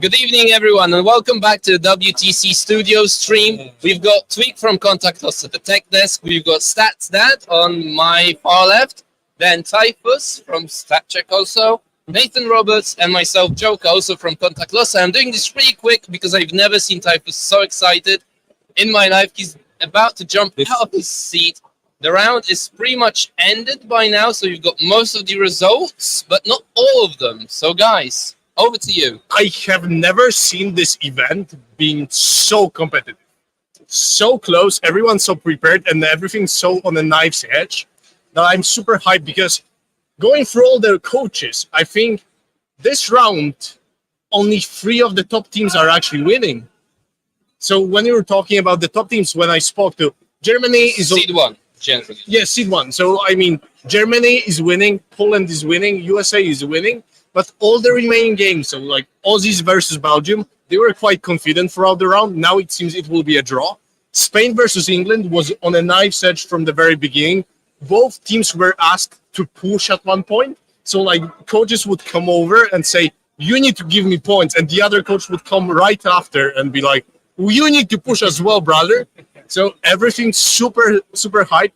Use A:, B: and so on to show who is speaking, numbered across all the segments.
A: Good evening, everyone, and welcome back to the WTC Studio stream. We've got Tweak from Contact Us at the tech desk. We've got Stats Dad on my far left, then Typhus from StatCheck also, Nathan Roberts, and myself, Joker, also from Contact Us. I'm doing this pretty quick because I've never seen Typhus so excited in my life. He's about to jump out of his seat. The round is pretty much ended by now, so you've got most of the results, but not all of them. So, guys, over to you.
B: I have never seen this event being so competitive. So close, everyone's so prepared, and everything's so on a knife's edge that I'm super hyped because going through all the coaches, I think this round, only 3 of the top teams are actually winning. So when you were talking about the top teams, when I spoke to Germany is
A: Seed 1, generally.
B: Yeah, seed 1. So I mean, Germany is winning, Poland is winning, USA is winning, but all the remaining games, so like Aussies versus Belgium, they were quite confident throughout the round. Now it seems it will be a draw. Spain versus England was on a knife's edge from the very beginning. Both teams were asked to push at one point. So like coaches would come over and say, you need to give me points. And the other coach would come right after and be like, you need to push as well, brother. So everything's super, super hype.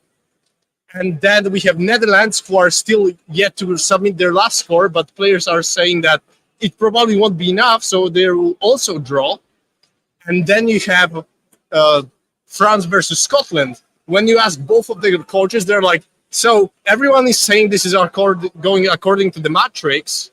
B: And then we have Netherlands who are still yet to submit their last score, but players are saying that it probably won't be enough, so they will also draw. And then you have France versus Scotland. When you ask both of the coaches, they're like, so everyone is saying this is going according to the matrix.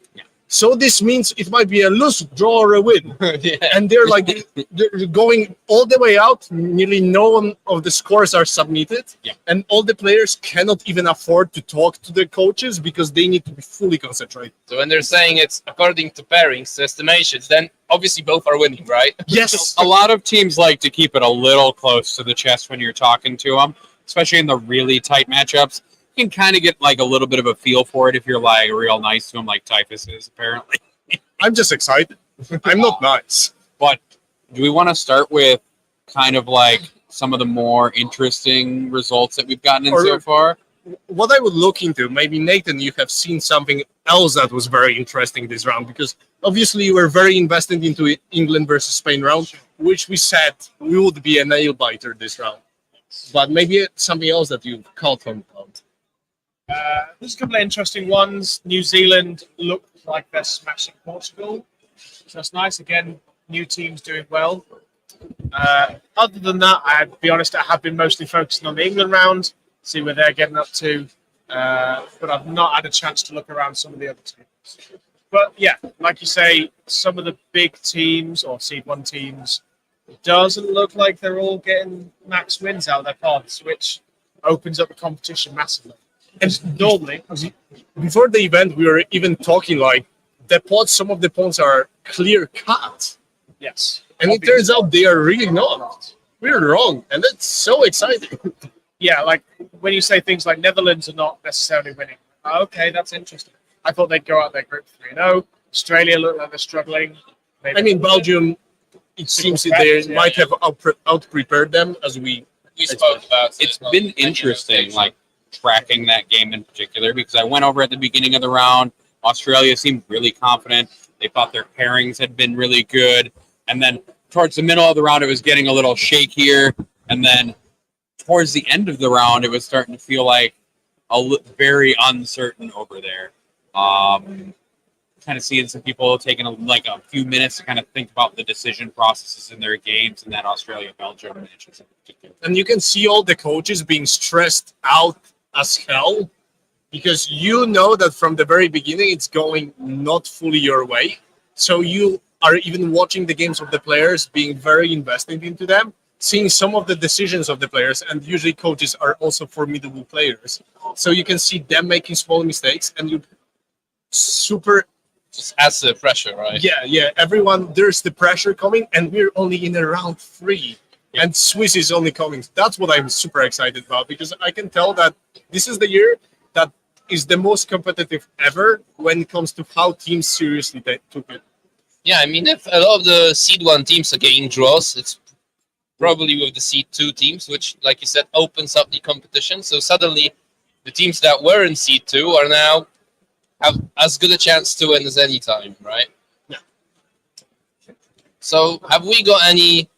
B: So this means it might be a lose, draw, or a win.
A: Yeah.
B: And they're like, they're going all the way out. Nearly no one of the scores are submitted.
A: Yeah.
B: And all the players cannot even afford to talk to the coaches because they need to be fully concentrated.
A: So when they're saying it's according to pairings, estimations, then obviously both are winning, right?
B: Yes.
C: A lot of teams like to keep it a little close to the chest when you're talking to them, especially in the really tight matchups. You can kind of get like a little bit of a feel for it if you're like real nice to them, like Typhus is apparently.
B: I'm just excited. I'm not nice.
C: But do we want to start with kind of like some of the more interesting results that we've gotten in so far?
B: What I would look into, maybe Nathan, you have seen something else that was very interesting this round, because obviously you were very invested into England versus Spain round, which we said we would be a nail biter this round. But maybe something else that you caught on.
D: There's a couple of interesting ones. New Zealand looked like they're smashing Portugal, so that's nice. Again, new teams doing well. Other than that, I'd be honest, I have been mostly focusing on the England round, see where they're getting up to, but I've not had a chance to look around some of the other teams. But yeah, like you say, some of the big teams or Seed 1 teams doesn't look like they're all getting max wins out of their pods, which opens up the competition massively. And normally,
B: before the event, we were even talking like the pods, some of the pods are clear cut.
D: yes.
B: And it turns out they are really not. We're wrong. And that's so exciting.
D: Yeah, like when you say things like Netherlands are not necessarily winning. Okay, that's interesting. I thought they'd go out their group 3-0. Australia look like they're struggling.
B: I mean, Belgium, it seems that they might have out-prepared them, as we
A: spoke about.
C: It's been interesting, like tracking that game in particular, because I went over at the beginning of the round. Australia seemed really confident. They thought their pairings had been really good. And then towards the middle of the round, it was getting a little shakier. And then towards the end of the round, it was starting to feel like very uncertain over there. Kind of seeing some people taking a few minutes to kind of think about the decision processes in their games, and that Australia-Belgium matches in particular.
B: And you can see all the coaches being stressed out as hell, because you know that from the very beginning it's going not fully your way. So you are even watching the games of the players, being very invested into them, seeing some of the decisions of the players, and usually coaches are also formidable players. So you can see them making small mistakes, and you super...
A: Just adds the pressure, right?
B: Yeah. Everyone, there's the pressure coming, and we're only in round 3. And Swiss is only coming. That's what I'm super excited about, because I can tell that this is the year that is the most competitive ever when it comes to how teams seriously took it.
A: Yeah, I mean, if a lot of the Seed 1 teams are getting draws, it's probably with the Seed 2 teams, which, like you said, opens up the competition. So suddenly, the teams that were in Seed 2 are now have as good a chance to win as any time, right? So, have we got any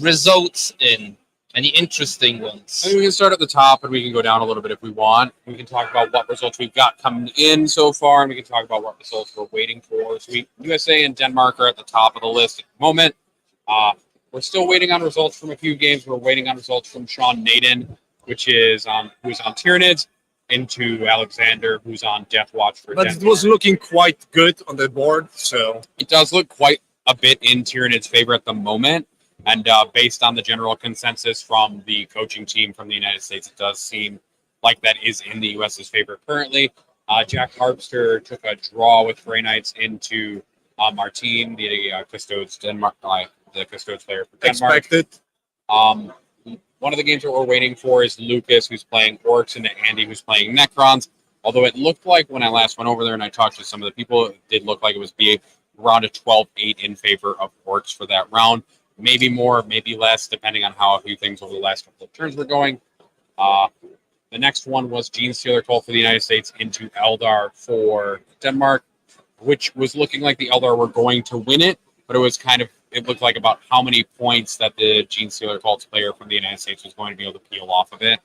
A: results in? Any interesting ones?
C: I mean, we can start at the top and we can go down a little bit if we want. We can talk about what results we've got coming in so far, and we can talk about what results we're waiting for. So USA and Denmark are at the top of the list at the moment. We're still waiting on results from a few games. We're waiting on results from Sean Naden, which is who's on Tyranids, into Alexander, who's on Death Watch for
B: But
C: Denmark.
B: it was looking quite good on the board, so
C: It does look quite a bit in Tyranids' favor at the moment. And based on the general consensus from the coaching team from the United States, it does seem like that is in the U.S.'s favor currently. Jack Harpster took a draw with Grey Knights into Martin, the Custodes Denmark, the Custodes player for Denmark.
B: expected.
C: One of the games that we're waiting for is Lucas, who's playing Orcs, and Andy, who's playing Necrons. Although it looked like when I last went over there and I talked to some of the people, it did look like it was be around a 12-8 in favor of Orcs for that round. Maybe more, maybe less, depending on how a few things over the last couple of turns were going. The next one was Gene Stealer Cult for the United States into Eldar for Denmark, which was looking like the Eldar were going to win it, but it looked like about how many points that the Gene Stealer Cult's player from the United States was going to be able to peel off of it.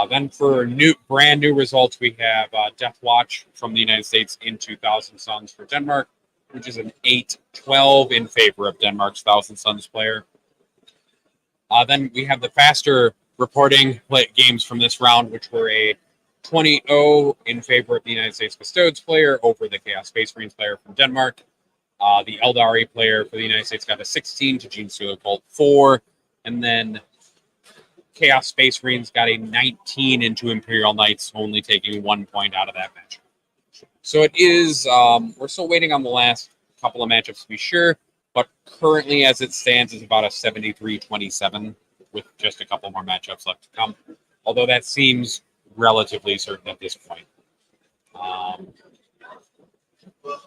C: Then for brand new results, we have Death Watch from the United States into Thousand Suns for Denmark, which is an 8-12 in favor of Denmark's Thousand Suns player. Then we have the faster reporting games from this round, which were a 20-0 in favor of the United States Custodes player over the Chaos Space Marines player from Denmark. The Eldari player for the United States got a 16 to Gene Stealer Cult 4. And then Chaos Space Marines got a 19 into Imperial Knights, only taking 1 point out of that match. So it is, we're still waiting on the last couple of matchups to be sure, but currently as it stands is about a 73-27 with just a couple more matchups left to come, although that seems relatively certain at this point.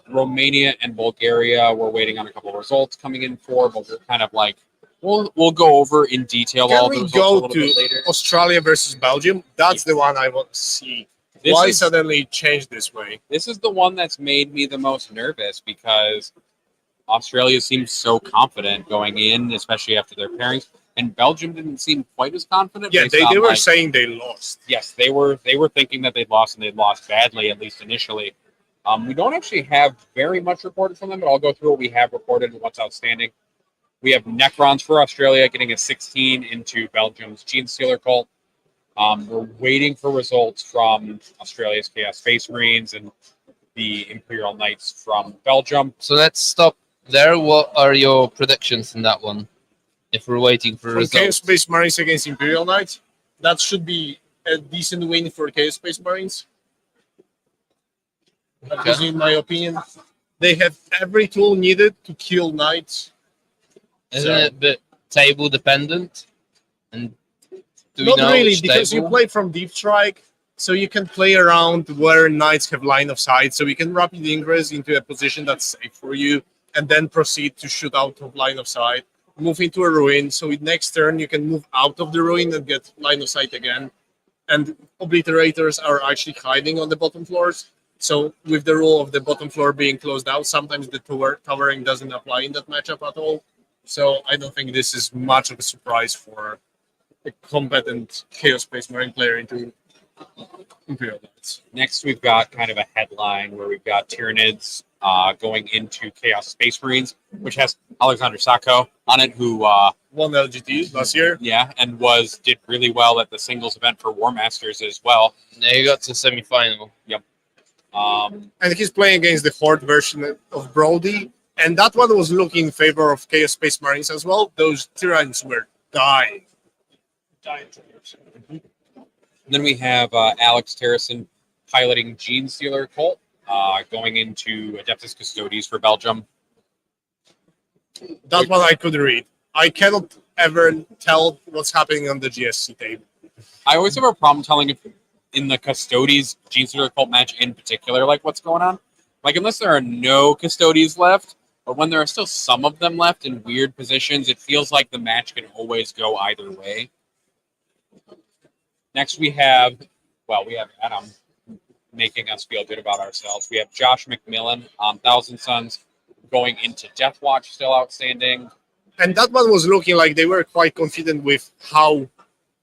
C: Romania and Bulgaria, we're waiting on a couple of results coming in for, but we're kind of like, we'll go over in detail
B: Can
C: all the
B: we
C: results a
B: go
C: little
B: to
C: bit later.
B: Australia versus Belgium? That's the one I want to see. Why
C: This is,
B: suddenly change this way?
C: this is the one that's made me the most nervous because Australia seems so confident going in, especially after their pairings, and Belgium didn't seem quite as confident.
B: Yeah,
C: based
B: they
C: on,
B: were
C: like,
B: saying they lost.
C: yes, they were thinking that they'd lost, and they'd lost badly, at least initially. We don't actually have very much reported from them, but I'll go through what we have reported and what's outstanding. We have Necrons for Australia getting a 16 into Belgium's Gene Stealer Cult. We're waiting for results from Australia's Chaos Space Marines and the Imperial Knights from Belgium.
A: So let's stop there. What are your predictions in that one? If we're waiting for
B: From
A: results.
B: Chaos Space Marines against Imperial Knights, that should be a decent win for Chaos Space Marines. That is in my opinion. They have every tool needed to kill Knights.
A: Isn't it a bit table dependent? And do we
B: Not
A: know
B: really,
A: which
B: because you
A: table?
B: play from Deep Strike, so you can play around where Knights have line of sight, so you can rapid ingress into a position that's safe for you, and then proceed to shoot out of line of sight, move into a ruin, so with next turn you can move out of the ruin and get line of sight again. And obliterators are actually hiding on the bottom floors, so with the rule of the bottom floor being closed out, sometimes the towering doesn't apply in that matchup at all. So I don't think this is much of a surprise for a competent Chaos Space Marine player into Imperial Knights.
C: Next, we've got kind of a headline where we've got Tyranids going into Chaos Space Marines, which has Alexander Sacco on it, who
B: Won LGT last year.
C: and did really well at the singles event for War Masters as well.
A: Yeah, you got to semi-final.
B: And he's playing against the Horde version of Brody. And that one was looking in favor of Chaos Space Marines as well. Those Tyrants were dying.
C: And then we have Alex Terrison piloting Gene Stealer Cult, going into Adeptus Custodes for Belgium.
B: That one I could read. I cannot ever tell what's happening on the GSC table.
C: I always have a problem telling if in the Custodes Gene Stealer Cult match in particular, like what's going on. Like unless there are no Custodes left, but when there are still some of them left in weird positions, it feels like the match can always go either way. Next we have Adam making us feel good about ourselves. We have Josh McMillan on Thousand Suns going into Deathwatch still outstanding.
B: And that one was looking like they were quite confident with how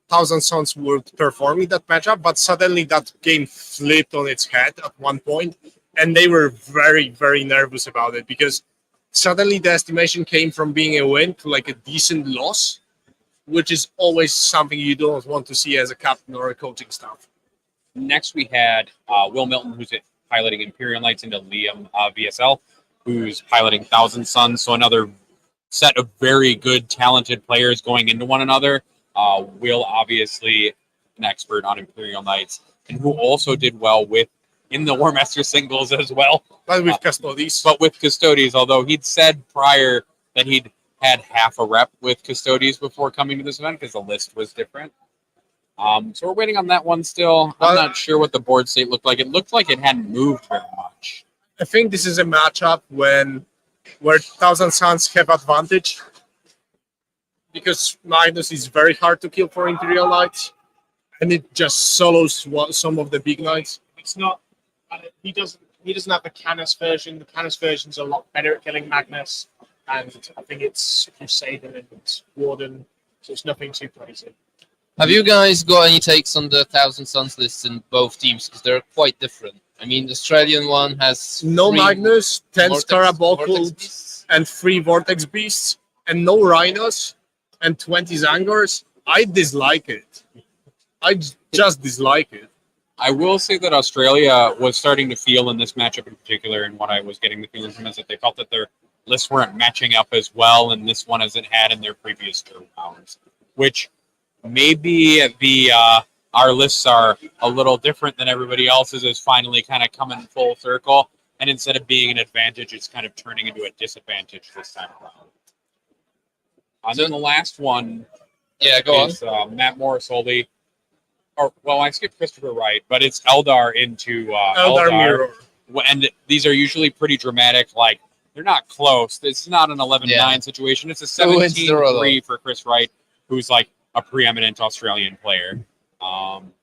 B: Thousand Sons would perform in that matchup, but suddenly that game flipped on its head at one point, and they were very, very nervous about it because suddenly the estimation came from being a win to like a decent loss, which is always something you don't want to see as a captain or a coaching staff.
C: Next, we had Will Milton, who's piloting Imperial Knights, into Liam VSL, who's piloting Thousand Sons. So another set of very good, talented players going into one another. Will, obviously, an expert on Imperial Knights, and who also did well in the War Master singles as well.
B: But with Custodes.
C: But with Custodes, although he'd said prior that he'd had half a rep with Custodes before coming to this event because the list was different. So we're waiting on that one still. I'm not sure what the board state looked like. It looked like it hadn't moved very much.
B: I think this is a matchup where Thousand Sons have advantage because Magnus is very hard to kill for Imperial Knights, and it just solos some of the big knights.
D: It's not. He doesn't have the Canis version. The Canis version's a lot better at killing Magnus, and I think it's Crusader and Warden, so it's nothing too crazy.
A: Have you guys got any takes on the Thousand Sons lists in both teams? Because they're quite different. I mean, the Australian one has
B: No
A: 3
B: Magnus, 10
A: Vortex
B: Scarabocles,
A: beasts.
B: and 3 Vortex Beasts, and no Rhinos, and 20 Zangors. I dislike it. I just dislike it.
C: I will say that Australia was starting to feel in this matchup in particular, and what I was getting the feeling from is that they felt that their lists weren't matching up as well in this one as it had in their previous 2 rounds, which maybe our lists are a little different than everybody else's is finally kind of coming full circle, and instead of being an advantage, it's kind of turning into a disadvantage this time around. And then the last one is Matt Morris-Holdy. I skipped Christopher Wright, but it's Eldar into
B: Eldar Mirror.
C: And these are usually pretty dramatic, like they're not close. It's not an 11-9 situation. It's a 17-3 for Chris Wright, who's like a preeminent Australian player. And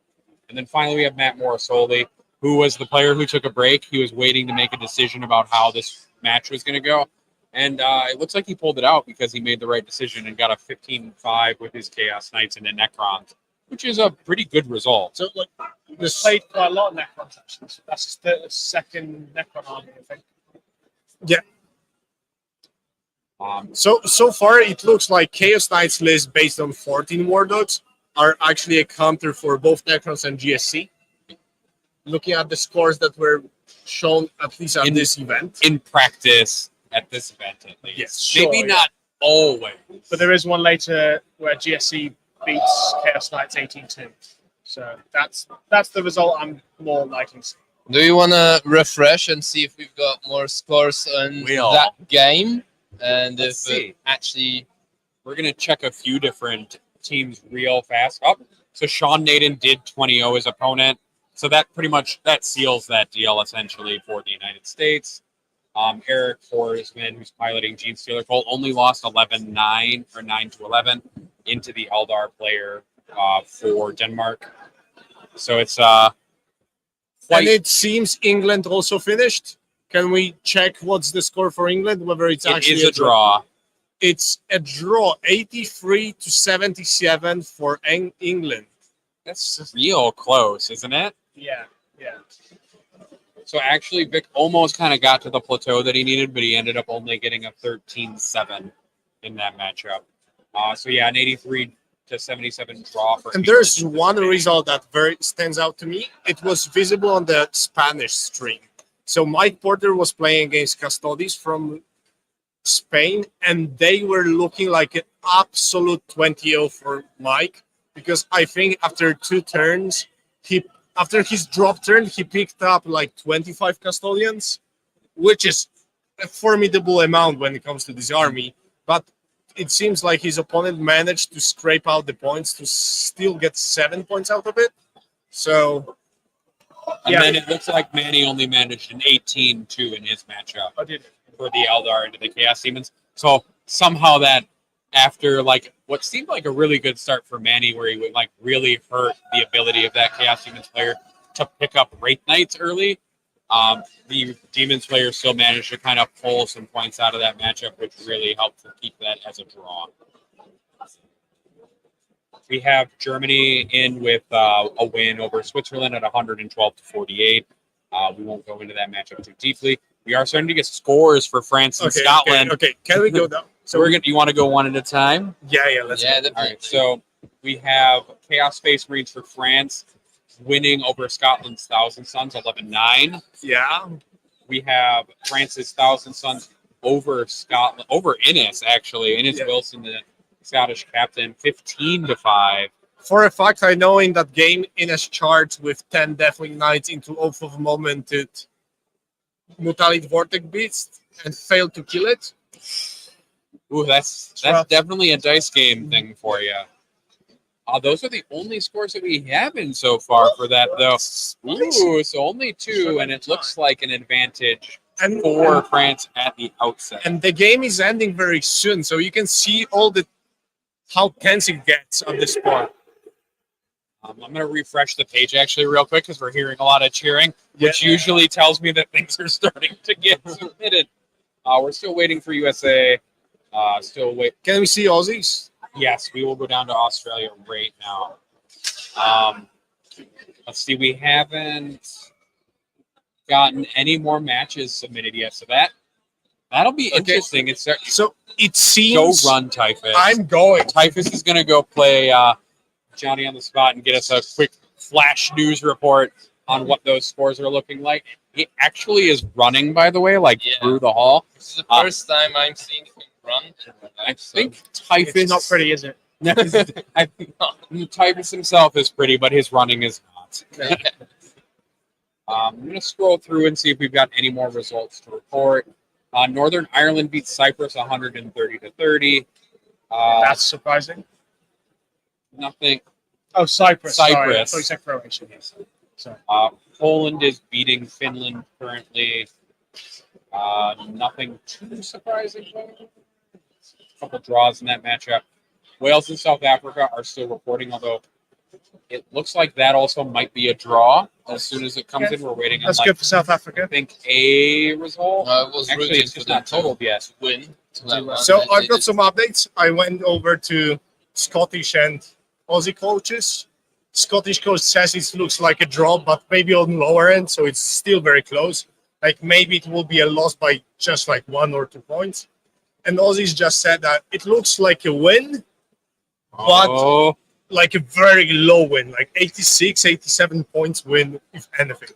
C: then finally we have Matt Morris-Holdy, who was the player who took a break. He was waiting to make a decision about how this match was going to go. And it looks like he pulled it out because he made the right decision and got a 15-5 with his Chaos Knights and the Necrons, which is a pretty good result.
D: So, like, he's played quite a lot of Necrons, actually. So that's his second Necron army, I think.
B: Yeah. So far, it looks like Chaos Knights list based on 14 War Dogs are actually a counter for both Necrons and GSC. Looking at the scores that were shown, at least at this event.
C: In practice, at this event, at least.
B: Yes, sure,
C: Maybe not always.
D: But there is one later where GSC beats Chaos Knights 18-2. So that's the result I'm more liking to see.
A: Do you want to refresh and see if we've got more scores on that game? And
C: Let's
A: if
C: see.
A: actually...
C: We're going to check a few different teams real fast. So Sean Naden did 20-0 his opponent. So that pretty much, that seals that deal essentially for the United States. Eric Forsman, who's piloting Gene Stealer Cole, only lost 11-9 or 9-11 into the Eldar player for Denmark. So it's
B: And it seems England also finished. Can we check what's the score for England? Whether it's actually
C: a draw.
B: It's a draw, 83-77 for England.
C: That's real close, isn't it?
D: Yeah.
C: So actually, Vic almost kind of got to the plateau that he needed, but he ended up only getting a 13-7 in that matchup. So yeah, an 83-77 draw for.
B: And there's one result that very stands out to me. It was visible on the Spanish stream. So Mike Porter was playing against Custodes from Spain, and they were looking like an absolute 20-0 for Mike, because I think after 2 turns, after his drop turn, he picked up like 25 Custodians, which is a formidable amount when it comes to this army. But it seems like his opponent managed to scrape out the points to still get 7 points out of it. So...
C: And then it looks like Manny only managed an 18-2 in his matchup for the Eldar into the Chaos Demons. So somehow that, after like what seemed like a really good start for Manny, where he would like really hurt the ability of that Chaos Demons player to pick up Wraith Knights early, The Demons players still managed to kind of pull some points out of that matchup, which really helped to keep that as a draw. We have Germany in with a win over Switzerland at 112-48. We won't go into that matchup too deeply. We are starting to get scores for France and Scotland.
B: Okay. Can we go down?
C: So we're gonna. You want to go one at a time?
B: Yeah. Let's go.
A: Yeah,
C: All
A: definitely.
C: right. So we have Chaos Space Marines for France winning over Scotland's Thousand Suns 11-9.
B: Yeah.
C: We have France's Thousand Suns over Scotland, over Innis actually. Innis
B: Yeah.
C: Wilson, the Scottish captain, 15-5.
B: For a fact, I know in that game, Ines charged with 10 Deathwing Knights into Oath of Momented Mutalit Vortex Beast and failed to kill it.
C: Ooh, that's
B: rough.
C: definitely a dice game thing for you. Those are the only scores that we have in so far for that, though. Ooh, so only two, and it looks like an advantage
B: And
C: for France at the outset.
B: and the game is ending very soon, so you can see how tense it gets on this part.
C: I'm going to refresh the page actually real quick because we're hearing a lot of cheering, which usually tells me that things are starting to get submitted. We're still waiting for USA. Still wait.
B: Can we see Aussies?
C: Yes, we will go down to Australia right now. Let's see. We haven't gotten any more matches submitted yet, so that'll be interesting. It's
B: So it
C: go
B: seems
C: run Typhus.
B: I'm going.
C: Typhus is going to go play Johnny on the spot and get us a quick flash news report on what those scores are looking like. He actually is running, by the way, through the hall.
A: This is the first time I'm seeing him run.
C: I think Typhus.
D: It's not pretty, is it?
C: I think Typhus himself is pretty, but his running is not. I'm going to scroll through and see if we've got any more results to report. Northern Ireland beats Cyprus 130-30.
D: That's surprising.
C: Nothing.
D: Oh, Cyprus. Sorry. I
C: Cyprus.
D: thought you said Croatia. Yes. Sorry.
C: Poland is beating Finland currently. Nothing too surprising. A couple draws in that matchup. Wales and South Africa are still reporting, although it looks like that also might be a draw as soon as it comes in. We're waiting on
D: That's good for South Africa.
C: I think a result.
A: I was
C: Actually,
A: rooting
C: it's
A: for
C: just
A: them
C: not totaled yet.
A: to win.
B: So I've got some updates. I went over to Scottish and Aussie coaches. Scottish coach says it looks like a draw, but maybe on the lower end, so it's still very close. Like maybe it will be a loss by just like 1 or 2 points. And Aussies just said that it looks like a win, but
C: Oh,
B: like a very low win, like 86, 87 points win, if anything.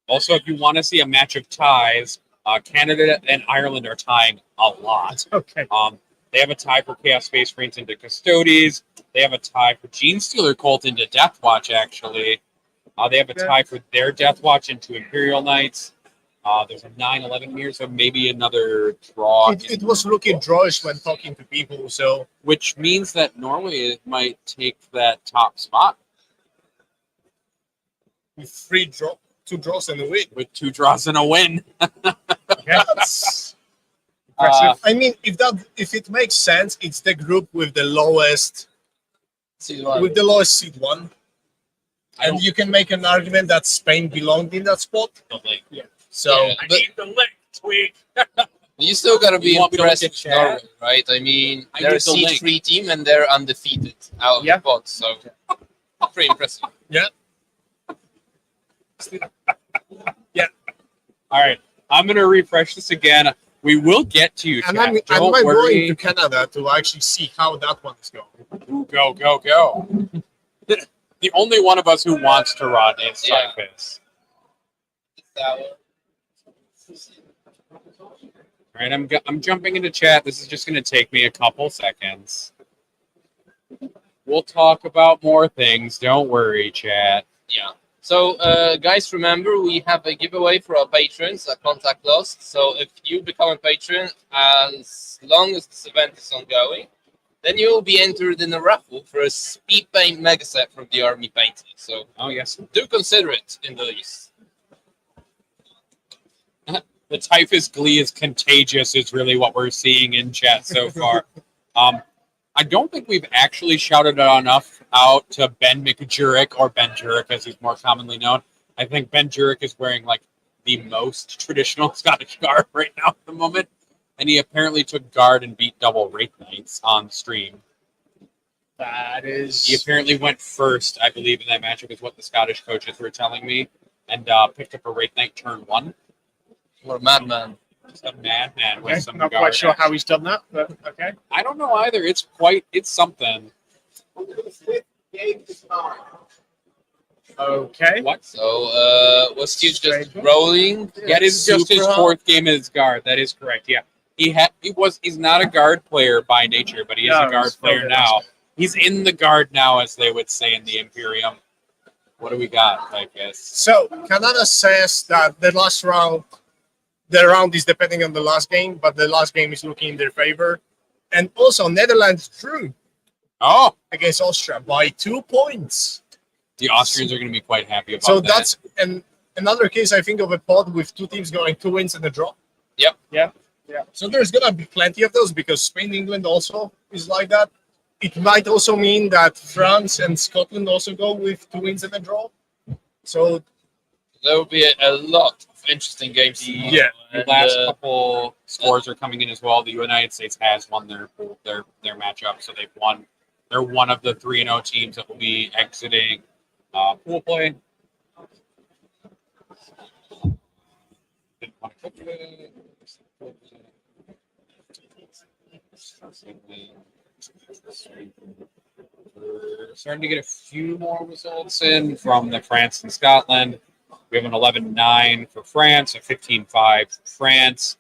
C: also, if you want to see a match of ties, Canada and Ireland are tying a lot.
B: Okay.
C: They have a tie for Chaos Space Marines into Custodes. They have a tie for Gene Stealer Cult into Death Watch, actually. They have a tie for their Death Watch into Imperial Knights. There's a 9-11 here, so maybe another draw.
B: It was looking drawish when talking to people, so
C: Which means that normally it might take that top spot
B: with 2 draws and a win.
C: with 2 draws and a win.
B: Yes.
C: Impressive.
B: I mean, if it makes sense, it's the group with the lowest seed 1, and you can make an argument that Spain belonged in that spot.
C: Yeah.
B: So
A: Yeah,
C: I
A: but
C: need the link, tweet.
A: you still gotta be
C: You want me to
A: impressed
C: look at
A: with
C: chat?
A: Norway, right? I mean,
C: I
A: they're a
C: need the link.
A: seed-free team and they're undefeated out of
D: Yeah.
A: the pot, so pretty impressive.
C: All right. I'm going to refresh this again. We will get to you,
B: and
C: chat.
B: I'm
C: Don't
B: going
C: worry.
B: to Canada to actually see how that one is going.
C: Go, go, go. The only one of us who wants to run is
A: Yeah.
C: Cyphus. All right, I'm jumping into chat. This is just going to take me a couple seconds. We'll talk about more things. Don't worry, chat.
A: Yeah. So, guys, remember we have a giveaway for our patrons, a contact lost. So, if you become a patron, as long as this event is ongoing, then you will be entered in a raffle for a speed paint mega set from the Army Painting. So,
C: Oh, yes.
A: do consider it in the list.
C: The typhus glee is contagious is really what we're seeing in chat so far. I don't think we've actually shouted enough out to Ben McJurek, or Ben Jurek as he's more commonly known. I think Ben Jurek is wearing like the most traditional Scottish guard right now at the moment. And he apparently took guard and beat double Wraith Knights on stream.
D: That is.
C: He apparently went first, I believe, in that matchup, is what the Scottish coaches were telling me, and picked up a Wraith Knight turn 1.
A: What a madman.
C: Just a madman with
D: Okay,
C: some
D: not
C: guard
D: quite sure how
C: action.
D: he's done that, but okay.
C: I don't know either. It's something.
D: Okay.
C: What?
A: So, was Steve just
D: Strange one.
A: rolling?
C: That is just his
A: Super hard?
C: 4th game as guard. That is correct. Yeah, he's not a guard player by nature, but he is
D: No,
C: a guard
D: he's
C: player
D: still
C: now. He's in the guard now, as they would say in the Imperium. What do we got, I guess?
B: So Canada says that the round is depending on the last game, but the last game is looking in their favor. And also Netherlands drew
C: Oh,
B: against Austria by 2 points.
C: the Austrians are going to be quite happy about
B: So
C: that.
B: that's another case, I think, of a pod with 2 teams going 2 wins and a draw.
A: Yep.
D: Yeah.
B: So there's gonna be plenty of those because Spain, England also is like that. It might also mean that France and Scotland also go with 2 wins and a draw. So
A: There will be a lot of interesting games. tomorrow.
B: Yeah.
C: The
A: And,
C: last couple scores are coming in as well. The United States has won their matchup, so they've won. They're one of the 3-0 teams that will be exiting pool play. We're starting to get a few more results in from the France and Scotland. We have an 11-9 for France, a 15-5 for France,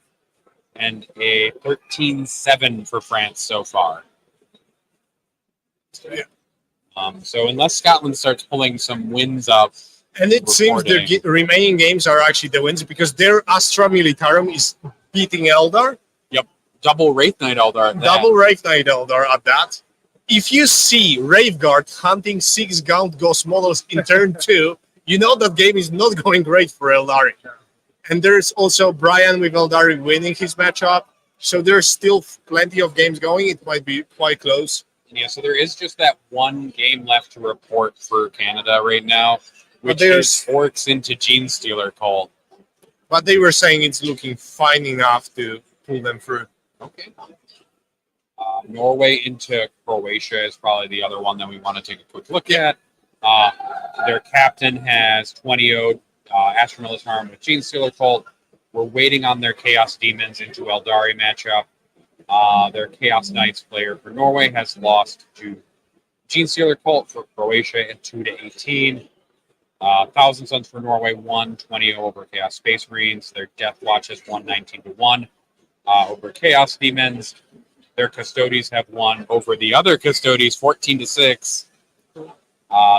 C: and a 13-7 for France so far.
B: Yeah.
C: So unless Scotland starts pulling some wins up,
B: and it seems their
C: Reporting.
B: remaining games are actually the wins because their Astra Militarum is beating Eldar,
C: double Wraith Knight Eldar. at that.
B: double Wraith Knight Eldar at that. If you see Raveguard hunting 6 Gaunt Ghost models in turn 2, you know that game is not going great for Eldari. And there's also Brian with Eldari winning his matchup. So there's still plenty of games going. It might be quite close.
C: Yeah, so there is just that one game left to report for Canada right now, which
B: there's-
C: is Orcs into Gene Stealer Cult.
B: But they were saying it's looking fine enough to pull them through.
C: Okay. Norway into Croatia is probably the other one that we want to take a quick look at. Their captain has 20-0 Astra Militarum with Gene Stealer Cult. We're waiting on their Chaos Demons into Eldari matchup. Their Chaos Knights player for Norway has lost to Gene Stealer Cult for Croatia at 2-18. Thousand Suns for Norway won 20-0 over Chaos Space Marines. Their Death Watch has won 19-1 over Chaos Demons. Their Custodies have won over the other Custodies 14-6.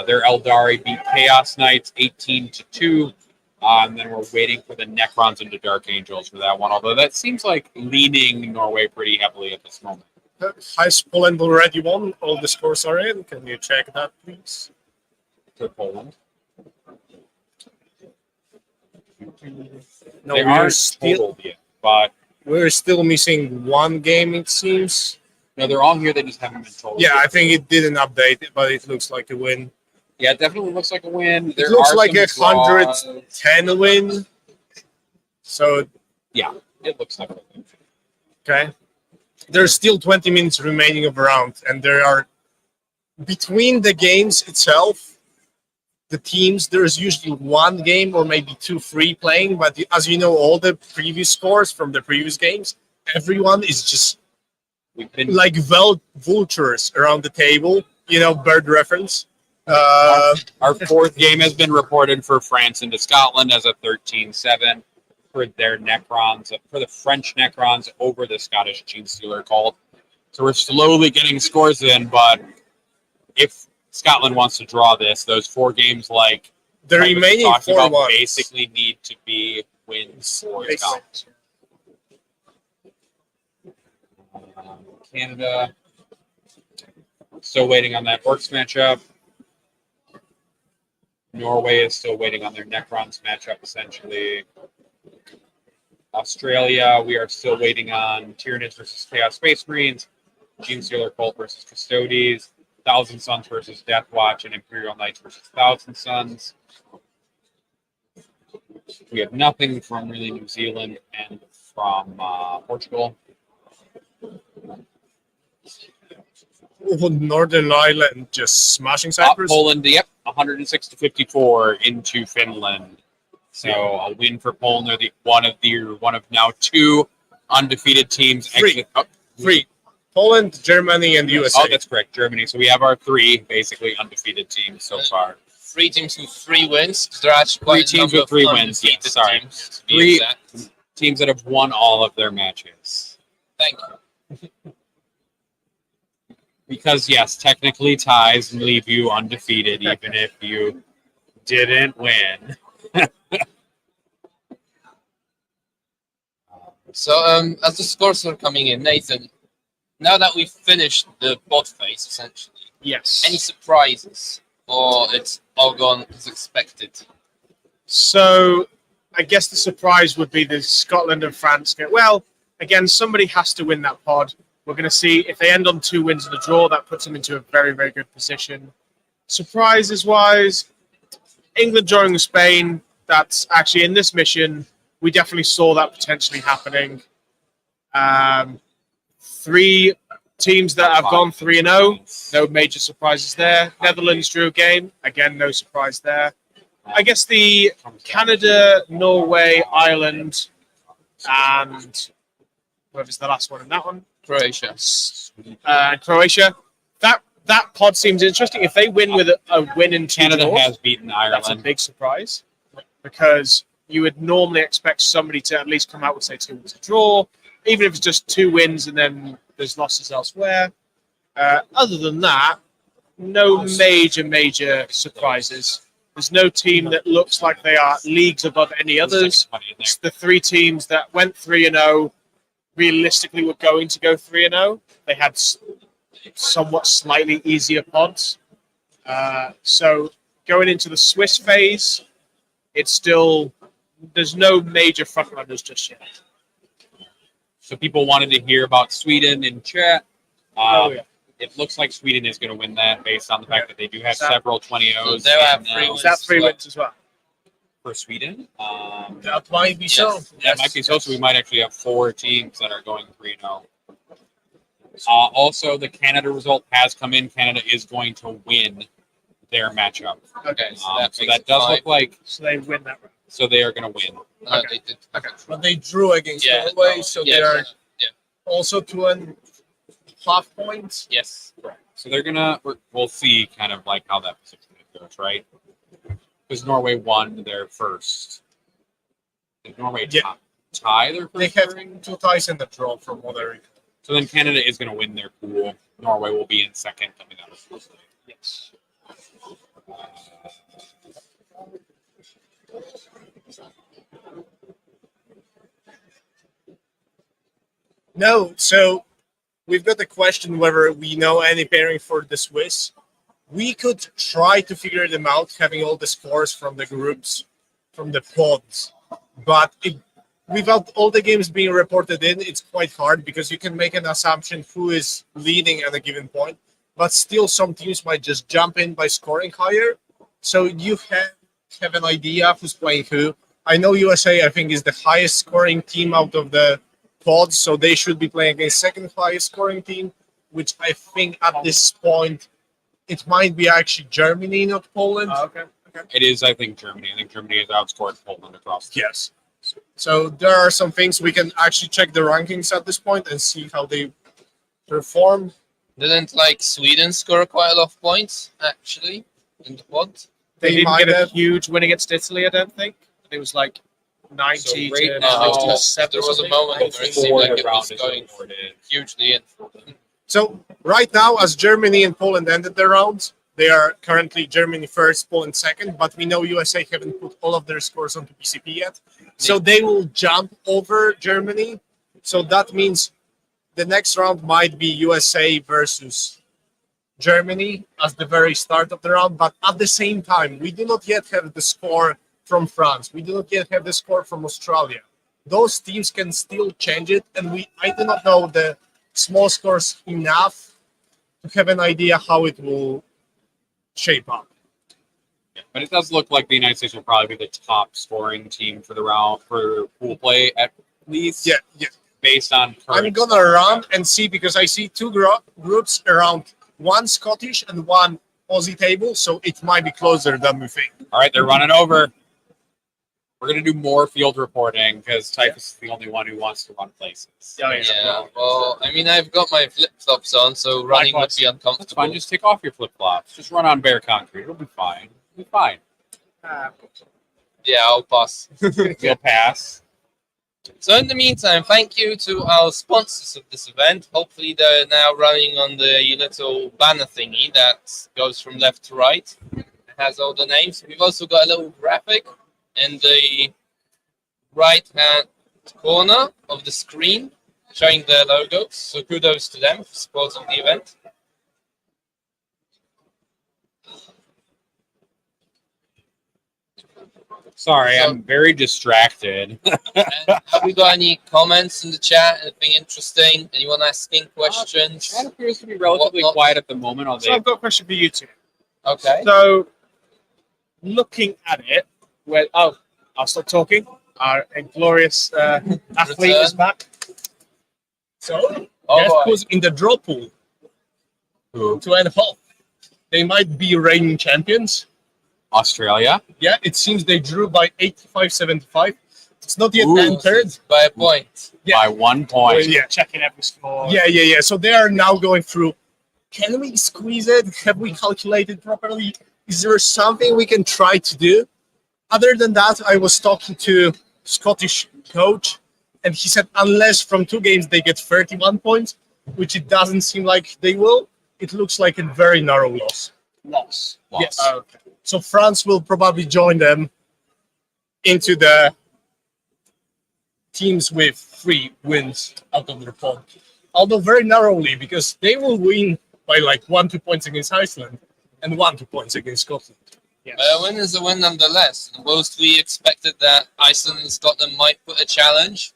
C: Their Eldari beat Chaos Knights 18-2. And then we're waiting for the Necrons into Dark Angels for that one. Although that seems like leaning Norway pretty heavily at this moment.
B: Has Poland already won? All the scores are in. Can you check that, please?
C: For Poland.
B: No,
C: They
B: we're
C: aren't
B: still
C: totaled yet, but
B: we're still missing one game, it seems.
C: no, they're all here. They just haven't been totaled.
B: Yeah,
C: yet.
B: I think it didn't update, but it looks like a win.
C: Yeah, it definitely looks like a win.
B: It looks
C: are
B: like a
C: some draws.
B: 110 win. So,
C: Yeah, it looks like a win.
B: okay. There's still 20 minutes remaining of a round, and there are, between the games itself, the teams, there's usually one game or maybe 2 free playing, but as you know, all the previous scores from the previous games, everyone is just
C: We've been
B: like vultures around the table, bird reference.
C: our fourth game has been reported for France into Scotland as a 13-7 for their Necrons, for the French Necrons over the Scottish Gene Stealer Cult. So we're slowly getting scores in, but if Scotland wants to draw this, those 4 games, like
B: The
C: I was
B: remaining
C: talking
B: 4
C: about,
B: ones.
C: basically need to be wins for
B: Basically.
C: Scotland. Canada, still waiting on that Orcs matchup. Norway is still waiting on their Necrons matchup, essentially. Australia, we are still waiting on Tyranids versus Chaos Space Marines, Gene Stealer Cult versus Custodies, Thousand Suns versus Death Watch, and Imperial Knights versus Thousand Suns. We have nothing from really New Zealand and from Portugal.
B: Northern Ireland just smashing Cyprus.
C: Poland, yep, 106-54 into Finland. So a win for Poland. They're one of now two undefeated teams.
B: Three. Poland, Germany, and USA.
C: Oh, that's correct, Germany. So we have our three basically undefeated teams so far.
A: 3 teams with 3 wins. There are actually quite
C: Three
A: a
C: teams
A: number
C: with 3
A: of
C: wins. Yeah,
A: undefeated
C: sorry,
A: teams, to be
C: 3
A: exact.
C: teams that have won all of their matches.
A: Thank you.
C: Because yes, technically ties leave you undefeated even if you didn't win.
A: So, as the scores are coming in, Nathan, now that we've finished the pod phase, essentially,
D: Yes.
A: any surprises, or it's all gone as expected?
D: So I guess the surprise would be the Scotland and France game. Well, again, somebody has to win that pod. We're going to see if they end on 2 wins and a draw, that puts them into a very, very good position. Surprises-wise, England drawing Spain, that's actually in this mission, we definitely saw that potentially happening. 3 teams that have gone 3-0, no major surprises there. Netherlands drew a game, again, no surprise there. I guess the Canada, Norway, Ireland, and whoever's the last one in that one?
A: Croatia.
D: Croatia. That pod seems interesting. If they win with a win in 2
C: Canada
D: draws,
C: has beaten Ireland.
D: that's a big surprise because you would normally expect somebody to at least come out with, say, 2 wins a draw, even if it's just 2 wins and then there's losses elsewhere. Other than that, no major surprises. There's no team that looks like they are leagues above any others. It's the 3 teams that went 3-0 realistically were going to go 3-0. They had somewhat slightly easier pods. So going into the Swiss phase, it's still, there's no major front runners just yet.
C: So people wanted to hear about Sweden in chat.
D: Yeah.
C: It looks like Sweden is going to win that based on the fact that they do have several 20-0s.
A: So they'll have 3
D: Is that 3 wins as well?
C: for Sweden.
B: That might be so.
C: That might be so. So we might actually have 4 teams that are going 3-0. Also, the Canada result has come in. Canada is going to win their matchup.
A: Okay, so
C: that does look like.
D: So they win that round.
C: So they are going to win.
A: Okay. They did.
D: Okay.
B: But they drew against Norway, so they are also 2.5 points.
A: Yes.
C: Correct. So they're gonna. We'll see kind of like how that position goes, right? Because Norway won their first. Did Norway tie their first?
B: They have 2 ties in the draw from what I recall.
C: So then Canada is going to win their pool. Norway will be in second coming out of first.
D: Yes.
B: No, so we've got the question whether we know any pairing for the Swiss. We could try to figure them out, having all the scores from the groups, from the pods. But without all the games being reported in, it's quite hard because you can make an assumption who is leading at a given point. But still, some teams might just jump in by scoring higher. So you have an idea who's playing who. I know USA, I think, is the highest scoring team out of the pods, so they should be playing against second highest scoring team, which I think at this point, it might be actually Germany, not Poland.
D: Okay.
C: It is, I think, Germany. I think Germany has outscored Poland across.
B: Yes. So there are some things we can actually check the rankings at this point and see how they perform.
A: Didn't Sweden score quite a lot of points actually in the pod?
D: They didn't
B: might
D: get a
B: have.
D: huge win against Italy, I don't think. It was like 90
C: So
D: to
C: right now,
D: 97.
A: There was a moment where it seemed like it was going hugely in.
B: So right now, as Germany and Poland ended their rounds, they are currently Germany first, Poland second, but we know USA haven't put all of their scores onto PCP yet. So they will jump over Germany. So that means the next round might be USA versus Germany as the very start of the round. But at the same time, we do not yet have the score from France. We do not yet have the score from Australia. Those teams can still change it. And I do not know the small scores enough to have an idea how it will shape up.
C: But it does look like the United States will probably be the top scoring team for the round for pool play at least.
B: Yeah, yeah.
C: Based on
B: I'm gonna run and see because I see two groups around one Scottish and one Aussie table, so it might be closer than we think.
C: All right, they're running over. We're gonna do more field reporting because Typhus is the only one who wants to run places.
A: Yeah, well, I mean, I've got my flip-flops on, so running would be uncomfortable.
C: That's fine. Just take off your flip flops. Just run on bare concrete. It'll be fine. It'll be fine.
A: Yeah, I'll pass.
C: You'll pass.
A: So in the meantime, thank you to our sponsors of this event. Hopefully they're now running on the little banner thingy that goes from left to right. It has all the names. We've also got a little graphic in the right-hand corner of the screen showing their logos. So kudos to them for supporting the event.
C: Sorry, I'm very distracted.
A: And have we got any comments in the chat? Anything interesting? Anyone asking questions?
C: Chat appears to be relatively
A: Whatnot?
C: quiet at the moment.
D: So I've got a question for you two.
A: Okay.
D: So, looking at it, I'll stop talking. Our glorious athlete is back.
B: So,
A: Oh,
B: guess
A: boy.
B: who's in the draw pool
C: Who?
B: to NFL? They might be reigning champions.
C: Australia.
B: Yeah, it seems they drew by 85-75. It's not yet
C: Ooh.
B: entered.
A: By a point.
B: Yeah.
C: By 1 point.
B: Yeah.
D: Checking every score.
B: Yeah. So they are now going through. Can we squeeze it? Have we calculated properly? Is there something we can try to do? Other than that, I was talking to Scottish coach, and he said unless from 2 games they get 31 points, which it doesn't seem like they will, it looks like a very narrow loss.
D: Loss.
B: Yes.
D: Okay.
B: So France will probably join them into the teams with 3 wins out of their pod. Although very narrowly, because they will win by like 1-2 points against Iceland and 1-2 points against Scotland.
D: Yes.
A: A win is a win nonetheless. Most we expected that Iceland and Scotland might put a challenge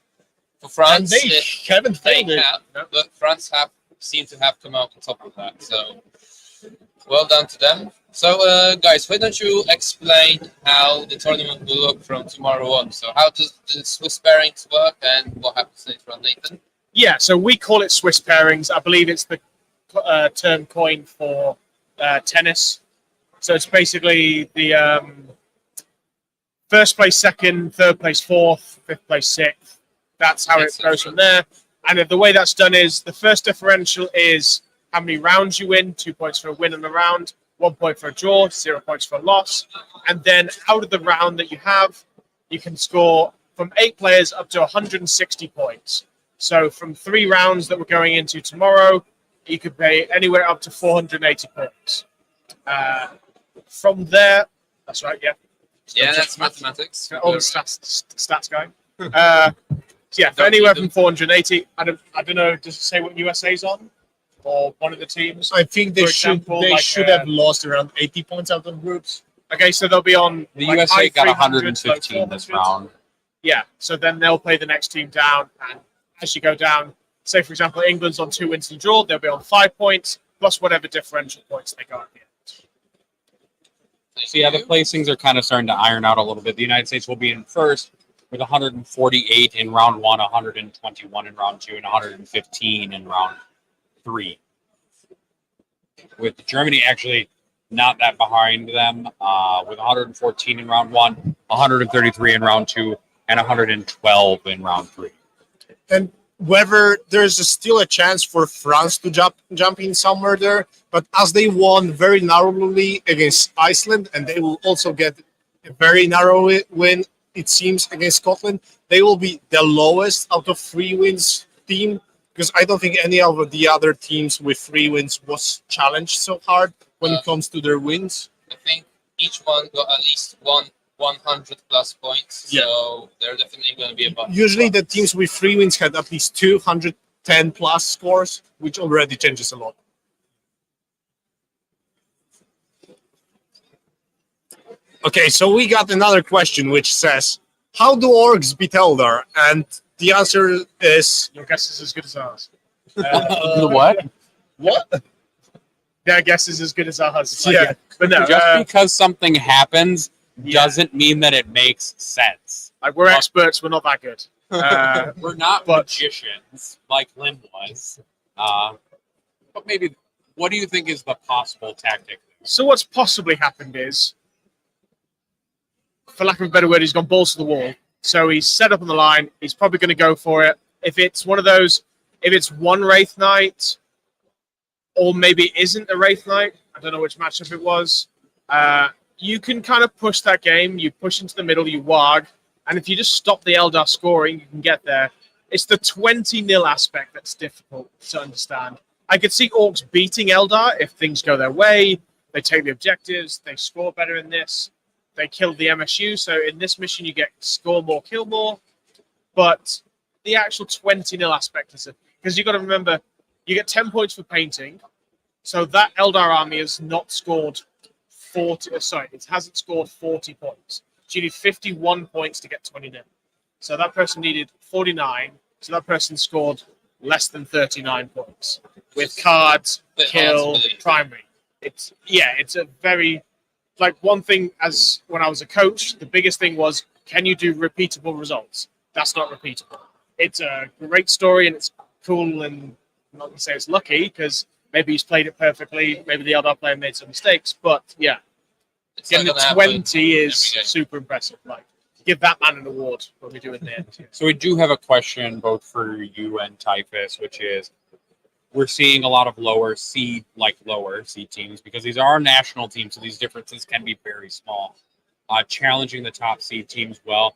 A: for
B: And
A: France.
B: they haven't
A: They
B: failed it.
A: have, but France seem to have come out on top of that. So well done to them. So guys, why don't you explain how the tournament will look from tomorrow on? So how does the Swiss pairings work and what happens later on, Nathan?
D: Yeah, so we call it Swiss pairings. I believe it's the term coined for tennis. So it's basically the first place second, third place fourth, fifth place sixth. That's how it goes from there. And the way that's done is the first differential is how many rounds you win, 2 points for a win in the round, 1 point for a draw, 0 points for a loss. And then out of the round that you have, you can score from 8 players up to 160 points. So from 3 rounds that we're going into tomorrow, you could pay anywhere up to 480 points. From there, that's right, yeah.
A: Yeah, that's mathematics.
D: All the stats going. So yeah, for anywhere from 480. I don't know. Does it say what USA's on, or one of the teams?
B: I think they
D: For example,
B: should have lost around 80 points out of groups.
D: Okay, so they'll be on.
C: The
D: like,
C: USA
D: high
C: got
D: 300s, low
C: 115 this
D: 400s.
C: round.
D: Yeah, so then they'll play the next team down, and as you go down, say for example, England's on 2 wins and a draw, they'll be on 5 points plus whatever differential points they got at the end.
C: So yeah, the placings are kind of starting to iron out a little bit. The United States will be in first with 148 in round 1, 121 in round 2, and 115 in round 3. With Germany actually not that behind them, with 114 in round 1, 133 in round 2, and 112 in round 3.
B: And whether there's still a chance for France to jump in somewhere there, but as they won very narrowly against Iceland, and they will also get a very narrow win, it seems, against Scotland, they will be the lowest out of 3 wins team, because I don't think any of the other teams with 3 wins was challenged so hard when it comes to their wins.
A: I think each one got at least 100 plus points,
B: Yeah.
A: so they're definitely going to be above.
B: Usually the teams with 3 wins had at least 210 plus scores, which already changes a lot. Okay, so we got another question which says, how do orcs beat Eldar? And the answer is...
D: Your guess is as good as ours.
C: The what?
B: What?
D: their guess is as good as ours.
B: Yeah.
D: But no,
C: Just because something happens
D: Yeah.
C: doesn't mean that it makes sense.
D: like we're experts, we're not that good.
C: We're not
D: But-
C: magicians like Lim was. But maybe, what do you think is the possible tactic?
D: So what's possibly happened is, for lack of a better word, he's gone balls to the wall. So he's set up on the line. He's probably going to go for it. If it's one of those, if it's one Wraith Knight, or maybe it isn't a Wraith Knight, I don't know which matchup it was, you can kind of push that game. You push into the middle, you warg, and if you just stop the Eldar scoring, you can get there. It's the 20-0 aspect that's difficult to understand. I could see Orcs beating Eldar if things go their way. They take the objectives. They score better in this. They kill the MSU. So in this mission, you get score more, kill more. But the actual 20-0 aspect is it. Because you've got to remember, you get 10 points for painting. So that Eldar army has not scored 40. Sorry, it hasn't scored 40 points. So you need 51 points to get 20-0. So that person needed 49. So that person scored less than 39 points with cards,
A: Bit
D: kill,
A: hard to believe.
D: primary. It's a very, like, one thing as when I was a coach, the biggest thing was, can you do repeatable results? That's not repeatable. It's a great story and it's cool, and I'm not going to say it's lucky because maybe he's played it perfectly, maybe the other player made some mistakes, but yeah,
A: It's
D: getting
A: not
D: the
A: gonna happen
D: 20 is
A: every game.
D: super impressive. Like, give that man an award when we do it in the end.
C: So we do have a question both for you and Typhus, which is, we're seeing a lot of lower seed teams, because these are national teams, so these differences can be very small. Challenging the top seed teams well.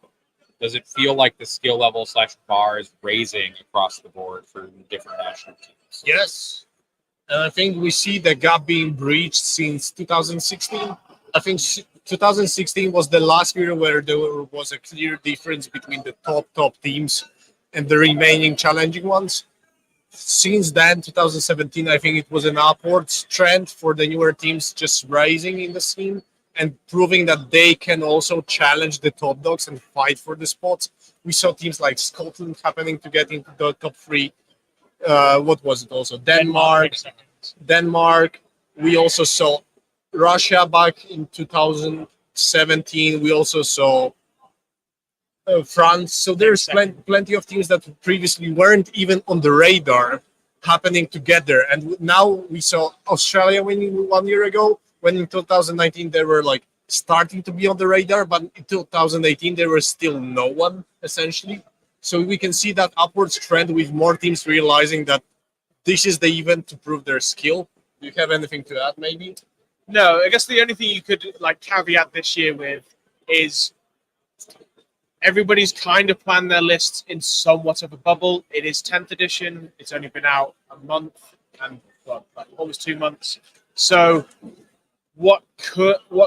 C: Does it feel like the skill level / bar is raising across the board for the different national teams?
B: Yes. And I think we see the gap being breached since 2016. I think 2016 was the last year where there was a clear difference between the top teams and the remaining challenging ones. Since then, 2017, I think it was an upwards trend for the newer teams just rising in the scene and proving that they can also challenge the top dogs and fight for the spots. We saw teams like Scotland happening to get into the top three. What was it also? Denmark. We also saw Russia back in 2017. We also saw France. So there's plenty of teams that previously weren't even on the radar happening together. And now we saw Australia winning 1 year ago, when in 2019 they were like starting to be on the radar, but in 2018 there was still no one essentially. So we can see that upwards trend with more teams realizing that this is the event to prove their skill. Do you have anything to add maybe?
D: No, I guess the only thing you could like caveat this year with is everybody's kind of planned their lists in somewhat of a bubble. It is 10th edition. It's only been out a month and like almost 2 months. So what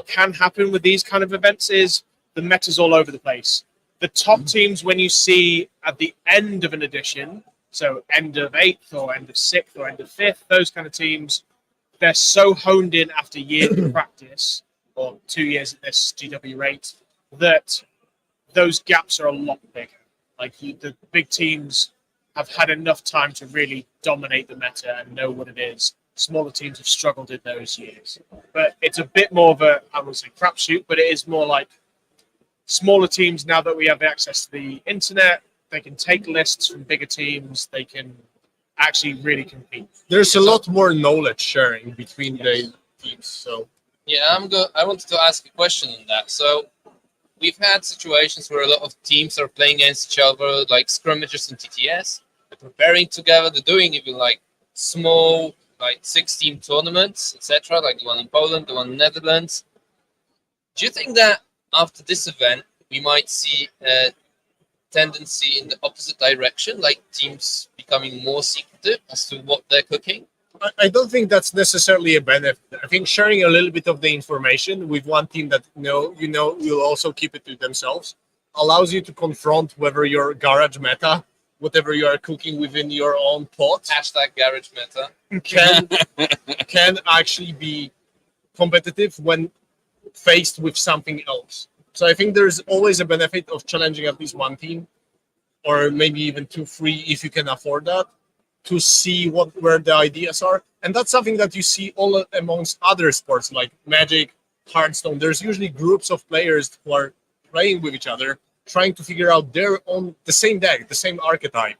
D: can happen with these kind of events is the meta's all over the place. The top teams, when you see at the end of an edition, so end of 8th or end of 6th or end of 5th, those kind of teams, they're so honed in after years of practice, or 2 years at this GW rate, that those gaps are a lot bigger. Like the big teams have had enough time to really dominate the meta and know what it is. Smaller teams have struggled in those years. But it's a bit more of a, I wouldn't say crapshoot, but it is more like smaller teams, now that we have access to the internet, they can take lists from bigger teams. They can actually really compete.
B: There's a lot more knowledge sharing between the teams. So
A: Yeah, I wanted to ask a question on that. So we've had situations where a lot of teams are playing against each other, like scrimmages in TTS. They're preparing together. They're doing even like small, like 6-team tournaments, etc., like the one in Poland, the one in Netherlands. Do you think that after this event, we might see a tendency in the opposite direction, like teams becoming more secretive as to what they're cooking?
B: I don't think that's necessarily a benefit. I think sharing a little bit of the information with one team that will also keep it to themselves allows you to confront whether your garage meta, whatever you are cooking within your own pot,
A: Hashtag garage meta.
B: can actually be competitive when faced with something else. So I think there's always a benefit of challenging at least one team, or maybe even 2, 3 if you can afford that, to see where the ideas are. And that's something that you see all amongst other sports like Magic, Hearthstone. There's usually groups of players who are playing with each other, trying to figure out their own, the same deck, the same archetype.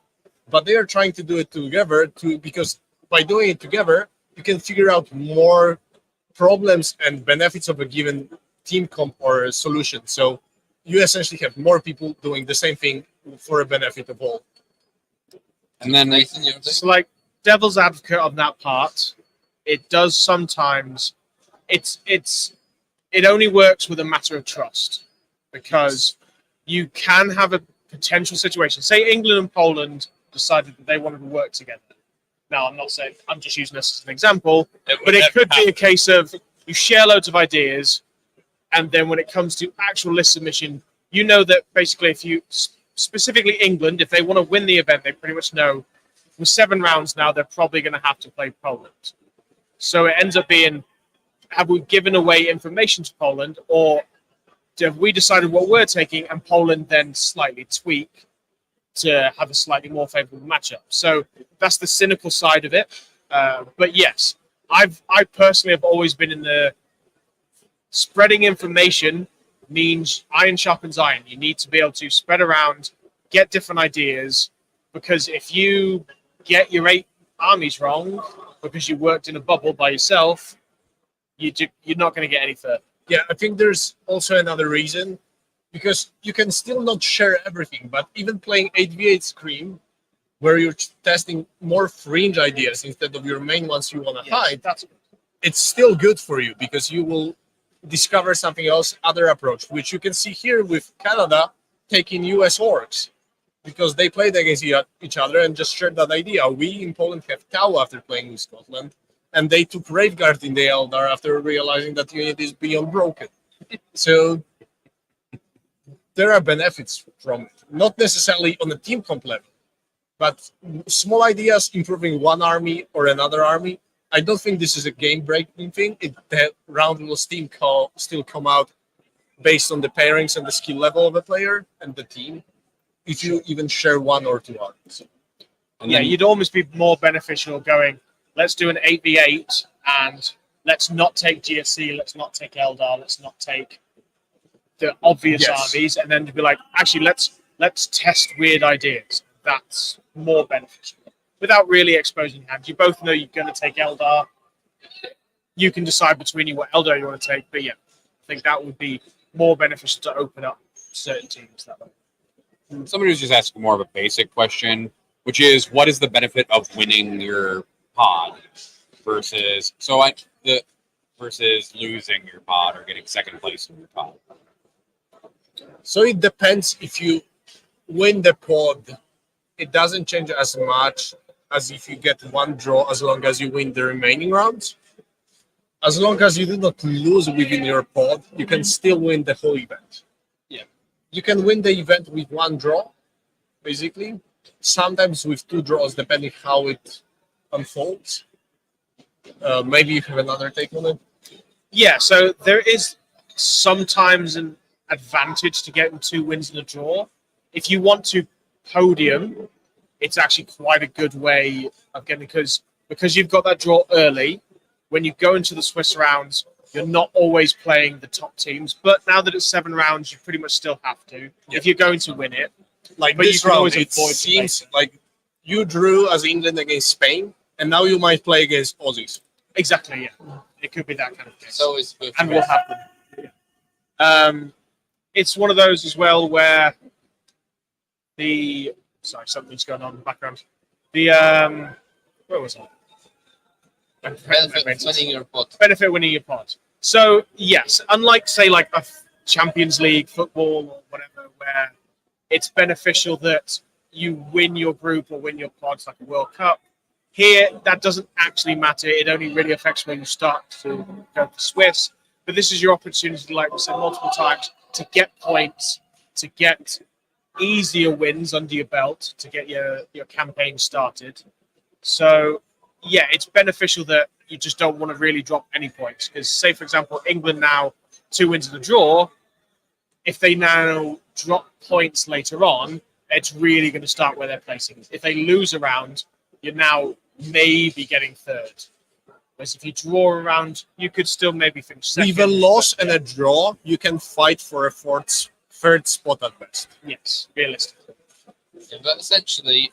B: But they are trying to do it together because by doing it together, you can figure out more problems and benefits of a given team comp or a solution. So you essentially have more people doing the same thing for a benefit of all.
C: And then
A: Nathan, you want to
D: So, like, devil's advocate on that part, it does sometimes. It only works with a matter of trust, because you can have a potential situation. Say England and Poland decided that they wanted to work together. Now, I'm not saying, I'm just using this as an example, but it could be a case of you share loads of ideas, and then when it comes to actual list submission, you know that basically if you, specifically England, if they want to win the event, they pretty much know with 7 rounds now, they're probably going to have to play Poland. So it ends up being, have we given away information to Poland, or have we decided what we're taking and Poland then slightly tweak to have a slightly more favorable matchup? So that's the cynical side of it. But yes, I personally have always been in the spreading information means iron sharpens iron. You need to be able to spread around, get different ideas, because if you get your 8 armies wrong because you worked in a bubble by yourself, you're not going to get any further.
B: Yeah, I think there's also another reason, because you can still not share everything, but even playing 8v8 Scream, where you're testing more fringe ideas instead of your main ones you want to hide, it's still good for you, because you will discover something else, other approach, which you can see here with Canada taking US orcs, because they played against each other and just shared that idea. We in Poland have Tau after playing with Scotland, and they took Raveguard in the Eldar after realizing that unit is beyond broken. So there are benefits from it, not necessarily on a team comp level, but small ideas improving one army or another army. I don't think this is a game-breaking thing. The round will still come out based on the pairings and the skill level of a player and the team, if you even share 1 or 2 armies.
C: And
D: Yeah,
C: then,
D: you'd almost be more beneficial going, let's do an 8v8 and let's not take GSC, let's not take Eldar, let's not take the obvious armies, and then to be like, actually, let's test weird ideas. That's more beneficial without really exposing your hand. You both know you're going to take Eldar. You can decide between you what Eldar you want to take, but yeah, I think that would be more beneficial to open up certain teams that way.
C: somebody was just asking more of a basic question, which is, what is the benefit of winning your pod versus versus losing your pod or getting second place in your pod?
B: So it depends. If you win the pod, it doesn't change as much as if you get 1 draw, as long as you win the remaining rounds. As long as you do not lose within your pod, you can still win the whole event.
A: Yeah.
B: You can win the event with 1 draw, basically. Sometimes with 2 draws, depending how it unfolds. Maybe you have another take on it.
D: Yeah, so there is sometimes an advantage to getting 2 wins in a draw. If you want to podium, it's actually quite a good way of getting, because you've got that draw early. When you go into the Swiss rounds, you're not always playing the top teams, but now that it's 7 rounds, you pretty much still have to if you're going to win it.
B: Like
D: But
B: this
D: you can
B: round,
D: always
B: it
D: avoid
B: seems like you drew as England against Spain, and now you might play against Aussies.
D: Exactly, yeah. It could be that kind of case.
A: So it's with
D: And will happen. It's one of those as well where something's going on in the background. Where was I?
A: benefit winning your pot.
D: Benefit winning your pod. So yes, unlike say like a Champions League football or whatever, where it's beneficial that you win your group or win your pods like a World Cup. Here, that doesn't actually matter. It only really affects when you start to go to Swiss. But this is your opportunity, like we said multiple times, to get points, to get easier wins under your belt, to get your campaign started. So, yeah, it's beneficial that you just don't want to really drop any points. Because, say, for example, England now 2 wins in the draw. If they now drop points later on, it's really going to start where they're placing. If they lose a round, you're now maybe getting third. Whereas if you draw around, you could still maybe finish second.
B: With a loss and a draw, you can fight for a third spot at best.
D: Yes, realistically.
A: Yeah, but essentially,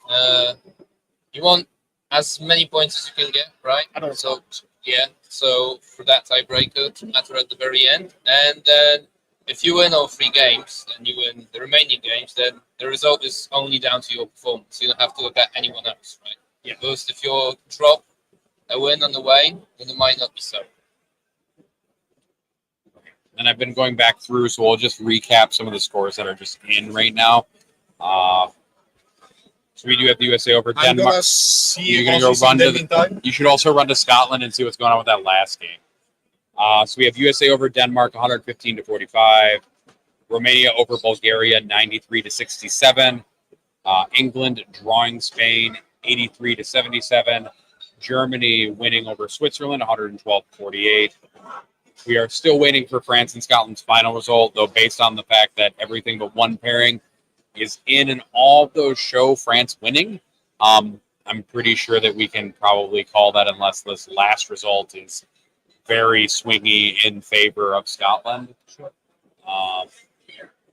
A: you want as many points as you can get, right?
D: I don't
A: So yeah, so for that tiebreaker to matter at the very end, and then if you win all 3 games and you win the remaining games, then the result is only down to your performance. You don't have to look at anyone else, right?
D: Yeah.
A: Because if you drop a win on the way, then it might not be so.
C: And I've been going back through, so we'll just recap some of the scores that are just in right now. So we do have the USA over
B: I'm
C: Denmark.
B: gonna see
C: You're gonna go
B: Aussies
C: run
B: in
C: to
B: the
C: the-
B: meantime.
C: You should also run to Scotland and see what's going on with that last game. So we have USA over Denmark, 115-45. Romania over Bulgaria, 93-67. England drawing Spain, 83-77. Germany winning over Switzerland, 112-48. We are still waiting for France and Scotland's final result, though, based on the fact that everything but one pairing is in, and all of those show France winning. I'm pretty sure that we can probably call that, unless this last result is very swingy in favor of Scotland.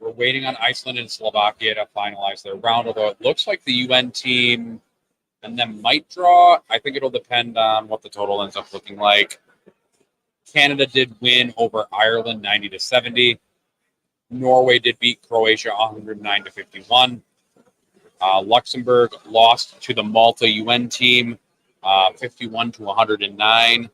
C: We're waiting on Iceland and Slovakia to finalize their round, although it looks like the UN team and then might draw. I think it'll depend on what the total ends up looking like. Canada did win over Ireland 90-70. Norway did beat Croatia 109-51. Luxembourg lost to the Malta UN team 51-109.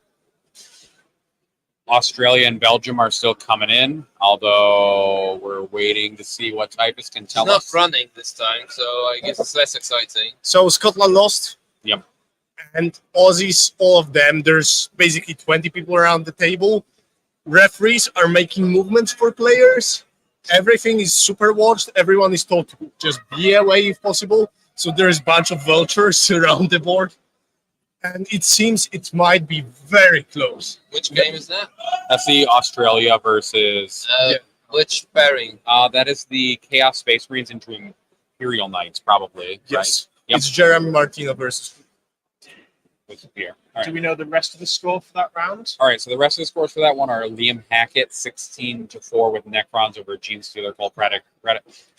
C: Australia and Belgium are still coming in, although we're waiting to see what Typhus can
A: It's
C: tell
A: not
C: us.
A: running this time, so I guess it's less exciting.
B: So Scotland lost.
C: Yep.
B: And Aussies, all of them, there's basically 20 people around the table. Referees are making movements for players. Everything is super watched. Everyone is told to just be away if possible. So there's a bunch of vultures around the board. And it seems it might be very close.
A: Which game is that?
C: That's the Australia versus.
A: Which pairing?
C: That is the Chaos Space Marines into Imperial Knights, probably.
B: Yes.
C: Yep.
B: It's Jeremy Martino versus.
C: Right? With here. All
D: Do
C: right.
D: we know the rest of the score for that round?
C: All right. So the rest of the scores for that one are Liam Hackett 16-4 with Necrons over Gene Stealer,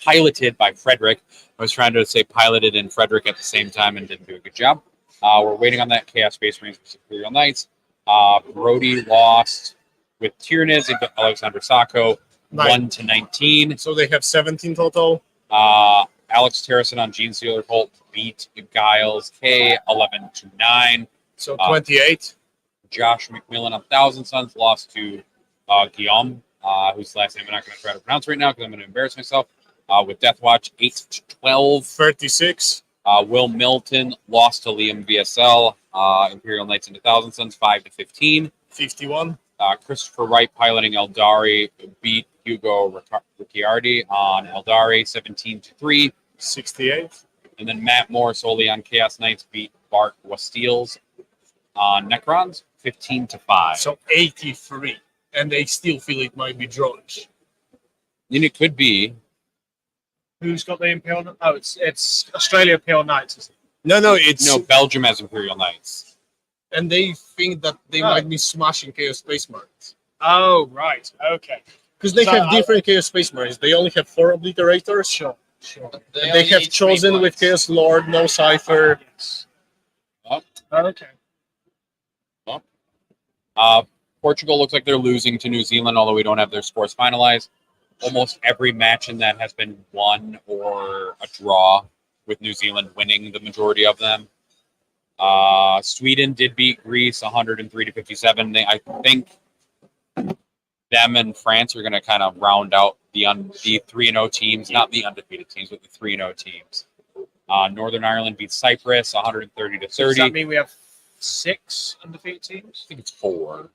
C: piloted by Frederick. I was trying to say piloted and Frederick at the same time and didn't do a good job. We're waiting on that Chaos Space Marines versus Imperial Knights. Brody lost with Tiernes into Alexander Sacco 1-19.
B: So they have 17 total.
C: Alex Terracin on Gene Stealer Colt beat Giles K 11-9.
B: So 28.
C: Josh McMillan on Thousand Sons lost to Guillaume, whose last name I'm not going to try to pronounce right now because I'm going to embarrass myself. With Deathwatch 8-12.
B: 36.
C: Will Milton lost to Liam VSL. Imperial Knights into Thousand Sons 5-15.
B: 51.
C: Christopher Wright piloting Eldari beat Hugo Ricciardi on Eldari 17-3.
B: 68.
C: And then Matt Moore solely on Chaos Knights beat Bart Wasteels on Necrons 15-5.
B: So 83. And they still feel it might be drawish.
C: And it could be.
D: Who's got the Imperial? Oh, it's Australia Imperial Knights. Isn't it?
B: No, it's
C: No, Belgium has Imperial Knights.
B: and they think that they might be smashing Chaos Space Marines.
D: Oh, right. Okay.
B: Because they
D: So
B: have different Chaos Space Marines. They only have 4 Obliterators.
D: Sure.
A: But
B: They
A: only
B: have
A: need 3
B: chosen with
A: points.
B: Chaos Lord, no Cypher.
D: Yes.
C: Oh.
D: Okay.
C: Portugal looks like they're losing to New Zealand, although we don't have their scores finalized. Almost every match in that has been won or a draw, with New Zealand winning the majority of them. Sweden did beat Greece 103-57. I think them and France are going to kind of round out the 3-0 teams, not the undefeated teams, but the 3-0 teams. Northern Ireland beat Cyprus 130-30.
D: Does that mean we have 6 undefeated teams?
C: I think it's 4.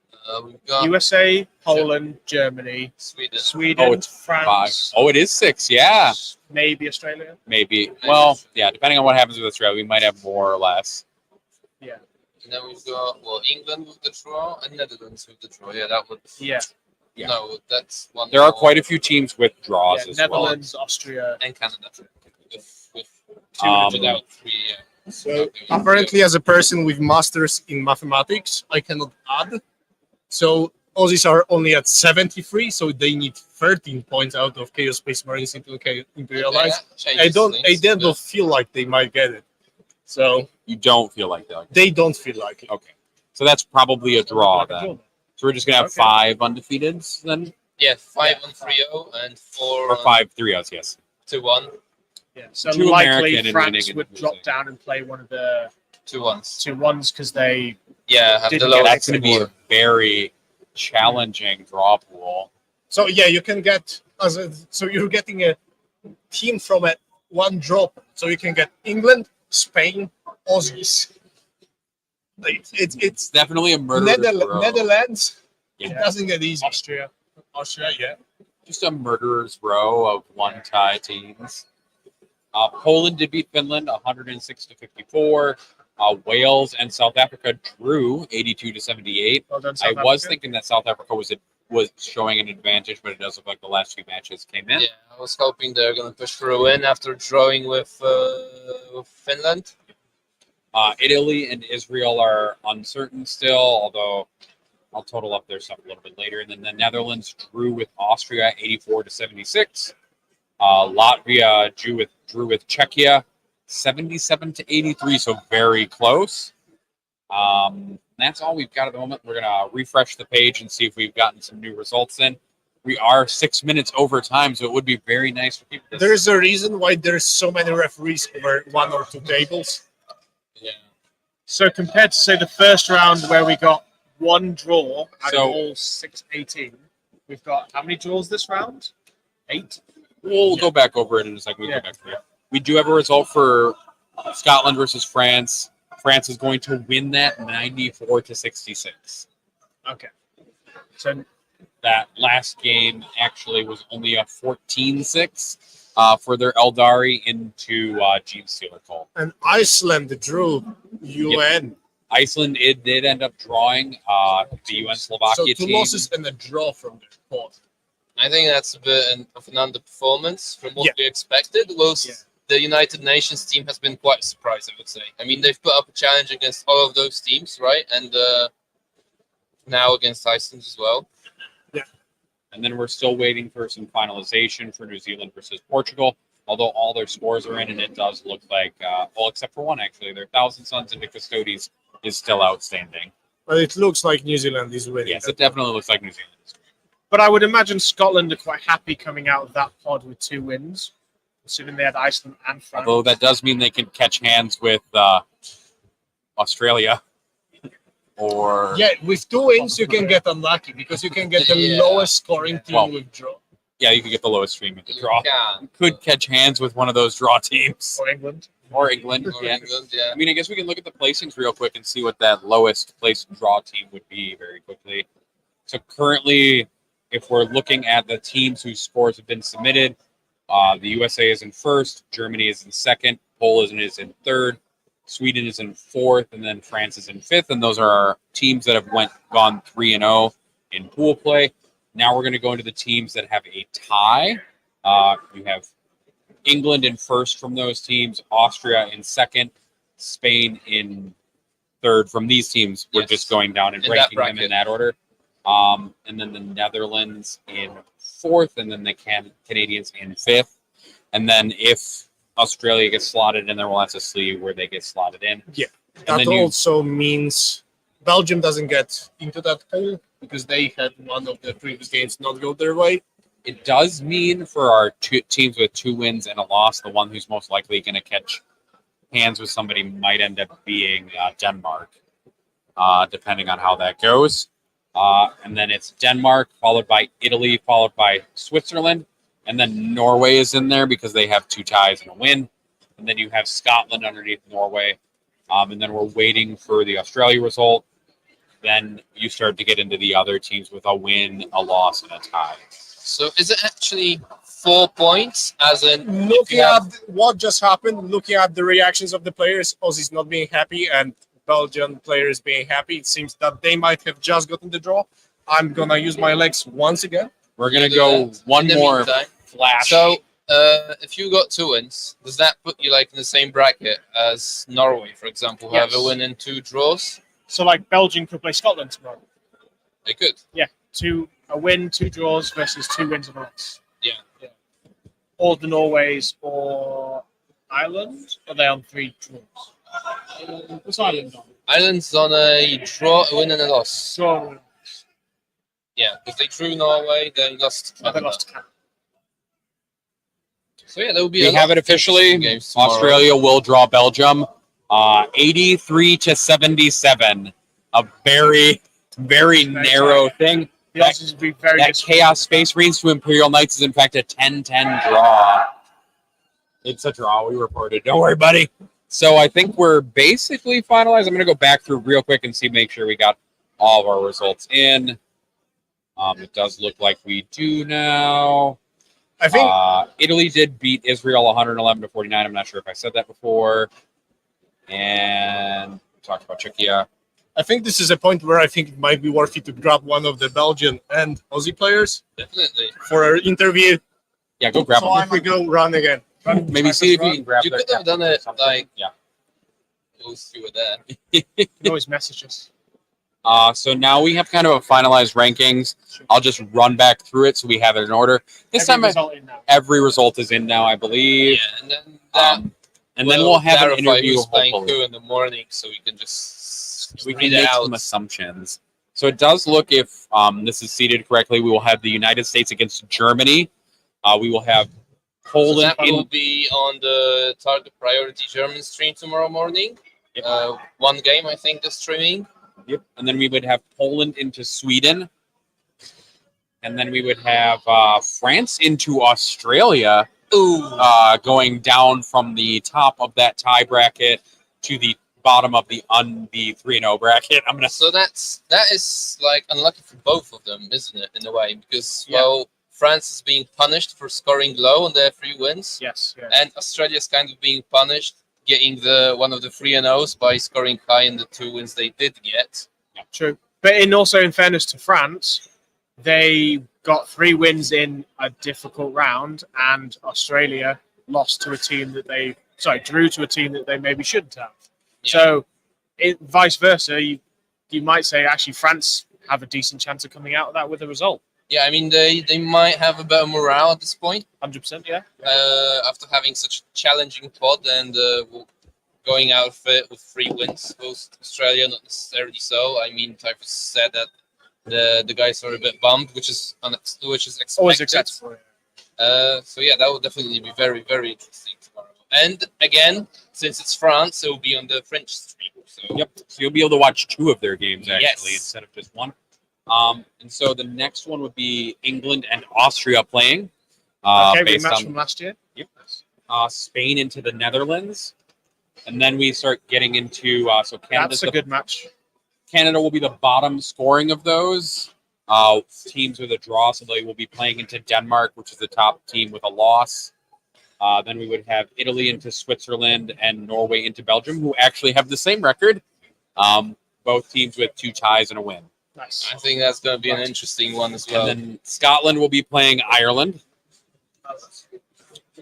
A: We've got
D: USA, Poland, Germany,
A: Sweden.
D: Sweden,
C: Oh, it's 5.
D: France,
C: Oh, it is 6. Yeah,
D: maybe Australia.
C: maybe. Well, yeah, depending on what happens with Australia, we might have more or less.
D: Yeah.
A: And then we've got England with the draw and Netherlands with the draw. Yeah, that would.
D: Yeah.
C: Yeah.
A: No, that's one.
C: There are
A: more.
C: quite a few teams with draws
D: Yeah,
C: as well.
D: Netherlands, Austria.
A: And Canada with
C: Um,
A: 200 out 3. Yeah.
B: So apparently, as a person with masters in mathematics, I cannot add. So Aussies are only at 73, so they need 13 points out of Chaos Space Marines into Imperialize. I don't feel like they might get it. So
C: You don't feel like that.
B: they don't feel like it.
C: Okay. So that's probably a draw then. So we're just gonna have 5 undefeateds then,
A: Yeah, 5 on 3-0 and 4
C: or
A: on
C: 5 3-0s. Yes.
A: 2-1.
D: Yeah, so
C: Two
D: likely
C: American and
D: France
C: winning and
D: would drop
C: losing.
D: down and play one of the
A: 2-1s.
D: 2-1s because they
A: Yeah, have the
D: Didn't get
A: lowest
C: That's going to be a
A: score.
C: very challenging draw pool.
B: So yeah, you can get so you're getting a team from a one drop. So you can get England, Spain, Aussies. It's
C: It's definitely a murderer's row.
B: Netherlands.
C: Yeah.
B: It doesn't get easy.
D: Austria.
B: Austria, yeah.
C: Just a murderer's row of one-tie teams. Poland did beat Finland 106-54. Wales and South Africa drew 82-78.
D: Well done,
C: I
D: South
C: was
D: Africa.
C: thinking that South Africa was showing an advantage, but it does look like the last 2 matches came in.
A: Yeah, I was hoping they're going to push for a win after drawing with Finland.
C: Italy and Israel are uncertain still, although I'll total up their stuff a little bit later. And then the Netherlands drew with Austria 84-76. Latvia drew with Czechia 77-83, so very close. That's all we've got at the moment. We're gonna refresh the page and see if we've gotten some new results in. We are 6 minutes over time, so it would be very nice for people to
B: There's a reason why there's so many referees over 1 or 2 tables.
A: Yeah.
D: So compared to say the first round where we got 1 draw out
C: So-
D: of all 18, we've got how many draws this round? 8.
C: We'll go back over it in a second.
D: Yeah.
C: Go back through it. We do have a result for Scotland versus France. France is going to win that 94-66.
D: Okay. So
C: That last game actually was only a 14-6 for their Eldari into Gene Steeler Cole.
B: And Iceland drew UN.
C: Iceland did end up drawing the UN
B: So
C: Slovakia
B: 2
C: team.
B: losses and a draw from their pot.
A: I think that's a bit of an underperformance from what
B: Yeah.
A: we expected. Whilst
D: Yeah.
A: the United Nations team has been quite surprised, I would say. I mean, they've put up a challenge against all of those teams, right? And now against Iceland as well.
C: And then we're still waiting for some finalization for New Zealand versus Portugal. Although all their scores are in, and it does look like, well, except for one actually, their Thousand Sons into Custodes is still outstanding.
B: But it looks like New Zealand is winning.
C: Yes, it definitely looks like New Zealand.
D: but I would imagine Scotland are quite happy coming out of that pod with 2 wins, assuming they had Iceland and France.
C: Although that does mean they can catch hands with Australia. Or
B: Yeah, with 2 wins, you can get unlucky because you can get the
A: Yeah.
B: lowest scoring team
C: Well,
B: with draw.
C: yeah, you could get the lowest stream at the draw.
A: Yeah.
C: You could catch hands with one of those draw teams.
D: Or England.
C: Or England.
A: Or
C: Yeah.
A: England, yeah.
C: I mean, I guess we can look at the placings real quick and see what that lowest place draw team would be very quickly. So currently, if we're looking at the teams whose scores have been submitted, the USA is in first, Germany is in second, Poland is in third, Sweden is in fourth, and then France is in fifth. And those are our teams that have gone 3-0 in pool play. Now we're going to go into the teams that have a tie. You have England in first from those teams, Austria in second, Spain in third. From these teams, we're
A: Yes.
C: just going down and
A: In that
C: ranking them in
A: bracket.
C: that order. And then the Netherlands in fourth, and then the Canadians in fifth. And then if Australia gets slotted in there, we'll have to see where they get slotted in.
B: Yeah.
C: And
B: That
C: then you,
B: also means Belgium doesn't get into that pool because they had one of the previous games not go their way.
C: it does mean for our two teams with 2 wins and a loss, the one who's most likely going to catch hands with somebody might end up being Denmark, depending on how that goes. And then it's Denmark, followed by Italy, followed by Switzerland. And then Norway is in there because they have 2 ties and a win. And then you have Scotland underneath Norway. And then we're waiting for the Australia result. Then you start to get into the other teams with a win, a loss, and a tie.
A: So is it actually 4 points? As in, if
B: Looking
A: you have,
B: at what just happened, looking at the reactions of the players, Aussies not being happy and Belgian players being happy, it seems that they might have just gotten the draw. I'm going to use my legs once again.
C: We're going to
A: do
C: go
A: that
C: one
A: in the
C: more
A: meantime.
C: flash.
A: So if you got 2 wins, does that put you like in the same bracket as Norway, for example, who have a
D: Yes.
A: win and 2 draws?
D: So like Belgium could play Scotland tomorrow.
A: They could.
D: Yeah, a win, 2 draws versus 2 wins and a loss.
A: Yeah.
D: Or the Norways or Ireland. Are they on 3 draws? What's Ireland on?
A: Ireland's on a draw, a win and a loss.
D: Draw.
A: Yeah, if they drew Norway, they lost.
D: They lost to Canada.
A: So yeah, there will be.
C: We
A: a lot
C: have it
A: of
C: officially.
A: interesting games tomorrow.
C: Australia will draw Belgium, 83-77. A very, very narrow thing.
D: The Aussies would be very
C: That
D: disappointed
C: Chaos
D: with
C: Space Marines to Imperial Knights is in fact a 10-10 draw. It's a draw. We reported. Don't worry, buddy. So I think we're basically finalized. I'm going to go back through real quick and make sure we got all of our results in. It does look like we do now.
B: I think
C: Italy did beat Israel 111-49. I'm not sure if I said that before. And we talked about Czechia.
B: I think this is a point where I think it might be worth it to grab one of the Belgian and Aussie players
A: Definitely.
B: for an interview.
C: Yeah, go grab
B: So
C: them.
B: if we go run again.
C: Maybe see if you can grab
A: You
C: their
A: could have done it
C: something.
A: like
C: Yeah.
A: we'll see with that.
D: You can always message us.
C: So now we have kind of a finalized rankings. I'll just run back through it so we have it in order. This
D: Every
C: time
D: result in now.
C: every result is in now, I believe.
A: Yeah, and then that
C: And then we'll have an
A: clarify
C: interview
A: who's playing
C: hopefully.
A: who in the morning, so we can just
C: We
A: read
C: can
A: it
C: make
A: out.
C: some assumptions. So it does look, if this is seated correctly, we will have the United States against Germany. We will have
A: So
C: Poland
A: that will
C: in.
A: be on the Target Priority German stream tomorrow morning.
C: Yep.
A: One game, I think, the streaming.
C: Yep. And then we would have Poland into Sweden. And then we would have France into Australia, going down from the top of that tie bracket to the bottom of the 3-0 bracket.
A: So that is like unlucky for both of them, isn't it? In a way, because
D: Yeah.
A: well, France is being punished for scoring low on their 3 wins,
D: Yes. Yeah.
A: and Australia is kind of being punished, getting one of the 3-0s by scoring high in the 2 wins they did get.
D: True. But in fairness to France, they got 3 wins in a difficult round, and Australia lost to a team that drew to a team that they maybe shouldn't have.
A: Yeah.
D: So, vice versa, you might say actually France have a decent chance of coming out of that with a result.
A: Yeah, I mean they might have a better morale at this point
D: 100%, yeah.
A: after having such a challenging pod and going out of it with 3 wins. Both Australia, not necessarily so. I mean, Typhus said that the guys are a bit bummed, which is expected.
D: Always acceptable.
A: So yeah, that will definitely be very, very interesting tomorrow. And again, since it's France, it will be on the French stream. So
C: Yep. So you'll be able to watch 2 of their games actually
A: Yes.
C: instead of just 1. And so the next one would be England and Austria playing.
D: Okay,
C: Based
D: rematch
C: on
D: from last year.
C: Spain into the Netherlands. And then we start getting into so
D: That's a good match.
C: Canada will be the bottom scoring of those teams with a draw, so they will be playing into Denmark, which is the top team with a loss. Then we would have Italy into Switzerland and Norway into Belgium, who actually have the same record. Both teams with 2 ties and a win.
D: Nice.
A: I think that's going to be an interesting one as well.
C: And then Scotland will be playing Ireland.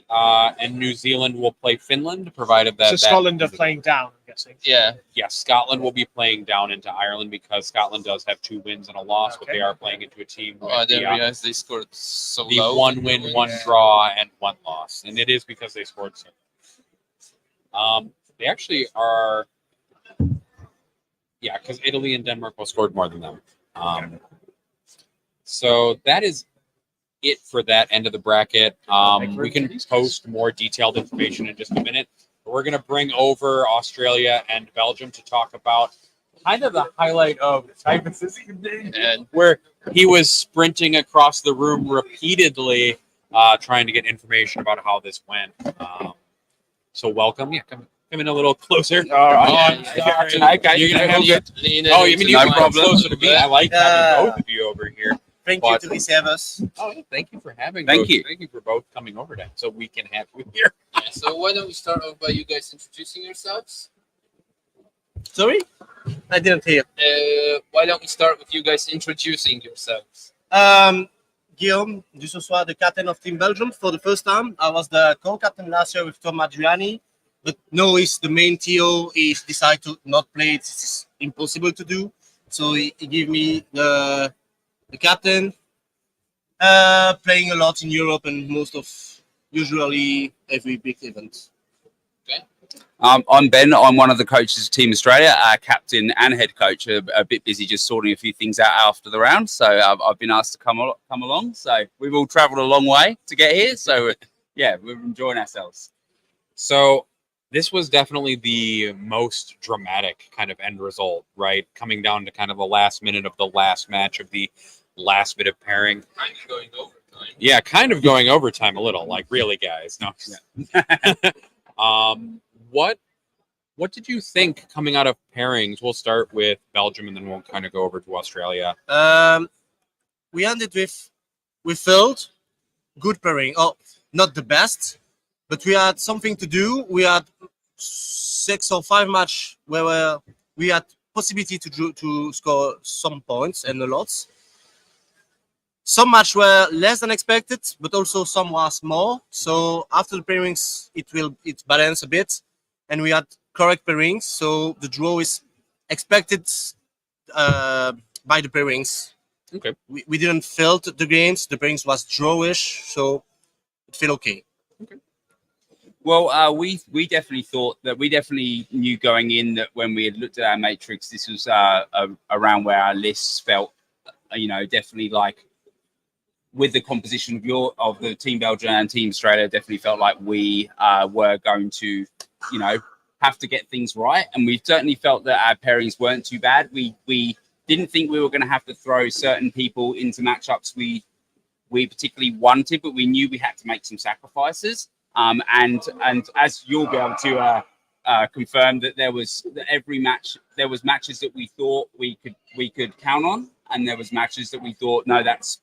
C: And New Zealand will play Finland, provided that.
D: So Scotland are playing down, I'm guessing.
A: Yeah,
C: Yes, Scotland will be playing down into Ireland because Scotland does have 2 wins and a loss, but
D: Okay.
C: they are playing into a team with
A: I didn't
C: the,
A: realize they scored so
C: the
A: low.
C: 1 win, 1 draw, and 1 loss. And it is because they scored so. They actually are. Yeah, because Italy and Denmark both scored more than them. So that is it for that end of the bracket. We can post more detailed information in just a minute. But we're going to bring over Australia and Belgium to talk about kind of the highlight of Typhus's evening,
A: And
C: where he was sprinting across the room repeatedly, trying to get information about how this went. So welcome. Yeah, come in a little closer.
A: Hi, guys.
C: You're gonna have
A: lean
C: Oh,
A: in
C: you mean
A: into
C: you
A: the
C: can come
A: microphone.
C: closer to me? I like having both of you over here.
E: Thank you to receive us.
C: Oh, yeah, thank you for having.
A: Thank
C: both.
A: you.
C: Thank you for both coming over then, so we can have you here.
A: Yeah, so why don't we start off by you guys introducing yourselves?
E: Sorry? I didn't hear.
A: Why don't we start with you guys introducing yourselves?
E: Give Guillaume Dussosois, the captain of Team Belgium for the first time. I was the co-captain last year with Tom Adriani, but no, he's the main TO. He decided to not play. It's impossible to do. So he gave me the captain, playing a lot in Europe and usually every big event.
F: I'm Ben. I'm one of the coaches of Team Australia, captain and head coach. A bit busy just sorting a few things out after the round, so I've been asked to come along. So we've all travelled a long way to get here. So yeah, we're enjoying ourselves.
C: So this was definitely the most dramatic kind of end result, right? Coming down to kind of the last minute of the last match of the last bit of pairing.
A: Kind of going overtime.
C: Yeah, kind of going overtime a little. Like, really, guys? No. What did you think coming out of pairings? We'll start with Belgium and then we'll kind of go over to Australia.
E: We ended with filled, good pairing. Oh, not the best, but we had something to do. We had 6 or 5 match where we had possibility to score some points and a lot. Some match were less than expected, but also some was more. So after the pairings, it balanced a bit, and we had correct pairings. So the draw is expected by the pairings.
C: Okay.
E: We didn't fill the games. The pairings was drawish, so it felt okay.
F: Well, we definitely thought that we definitely knew going in that when we had looked at our matrix, this was around where our lists felt, definitely like with the composition of the Team Belgium and Team Australia, definitely felt like we were going to, have to get things right. And we certainly felt that our pairings weren't too bad. We didn't think we were going to have to throw certain people into matchups we particularly wanted, but we knew we had to make some sacrifices. And as you'll be able to confirm that every match there was matches that we thought we could count on, and there was matches that we thought no, that's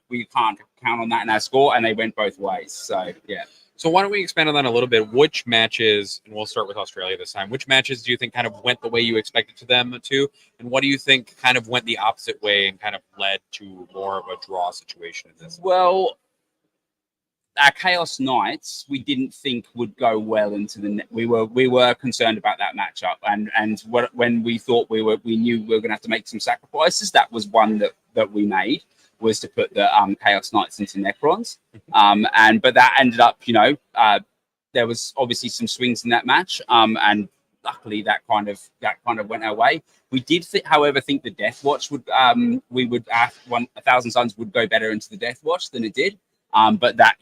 F: we can't count on that in our score, and they went both ways. So yeah.
C: So why don't we expand on that a little bit? Which matches, and we'll start with Australia this time, which matches do you think kind of went the way you expected them to? And what do you think kind of went the opposite way and kind of led to more of a draw situation in this?
F: Well, our Chaos Knights, we didn't think would go well into the net. We were concerned about that matchup, and when we thought we knew we were going to have to make some sacrifices, that was one that we made, was to put the Chaos Knights into Necrons, but that ended up, there was obviously some swings in that match, and luckily that kind of went our way. We did, however, think the Death Watch would 1,000 Suns would go better into the Death Watch than it did. But that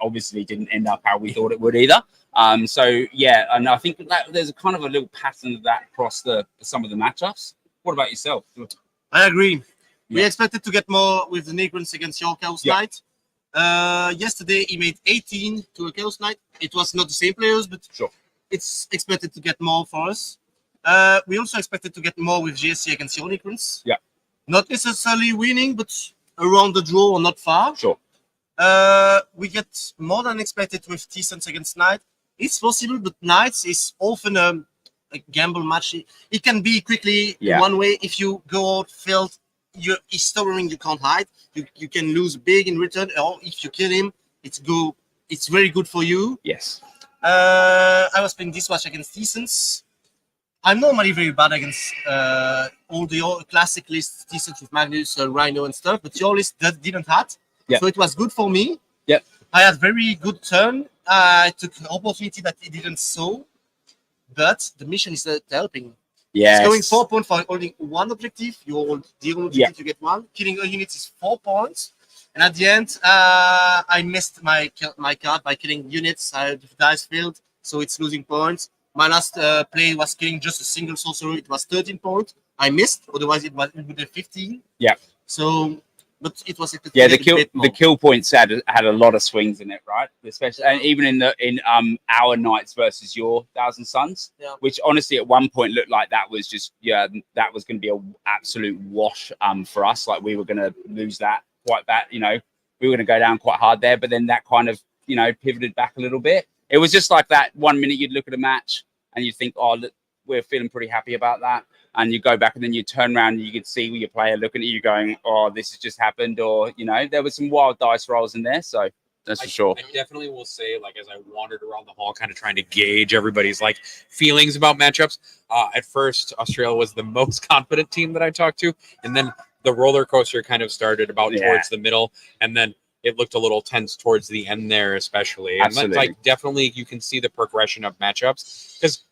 F: obviously didn't end up how we thought it would either. So yeah, and I think that there's a kind of a little pattern of that across some of the matchups. What about yourself?
E: I agree. We
F: Yeah.
E: expected to get more with the Negrons against your Chaos Knight. Yesterday he made 18 to a Chaos Knight. It was not the same players, but
F: Sure.
E: it's expected to get more for us. We also expected to get more with GSC against your Negrons.
F: Yeah.
E: Not necessarily winning, but around the draw or not far.
F: Sure.
E: We get more than expected with T-Suns against Knight. It's possible, but Knights is often a gamble match. It can be quickly one way. If you go out field, he's stubborn, you can't hide. You can lose big in return, or if you kill him, it's very good for you.
F: Yes.
E: I was playing this match against T-Suns. I'm normally very bad against all the classic lists, T-Suns with Magnus, Rhino and stuff, but your list that didn't have.
F: Yeah.
E: So it was good for me.
F: Yep.
E: I had very good turn. I took an opportunity that he didn't saw, but the mission is helping.
F: Yes.
E: It's going 4 points for holding one objective. You hold the objective, you get one. Killing a unit is 4 points. And at the end, I missed my card by killing units. I had the dice failed, so it's losing points. My last play was killing just a single sorcerer. It was 13 points. I missed, otherwise it would have 15.
F: Yeah.
E: So, but it was
F: the kill points had a lot of swings in it, right? Especially and even in our Knights versus your 1,000 Suns, which honestly at one point looked like that was just that was going to be an absolute wash for us. Like we were going to lose that quite bad, we were going to go down quite hard there. But then that kind of pivoted back a little bit. It was just like that 1 minute you'd look at a match and you'd think, oh, look, we're feeling pretty happy about that. And you go back and then you turn around and you can see your player looking at you going, oh, this has just happened, or there was some wild dice rolls in there, so that's for sure.
C: I definitely will say, like, as I wandered around the hall, kind of trying to gauge everybody's like feelings about matchups. At first, Australia was the most confident team that I talked to, and then the roller coaster kind of started about towards the middle, and then it looked a little tense towards the end there, especially.
F: Absolutely.
C: And like definitely, you can see the progression of matchups because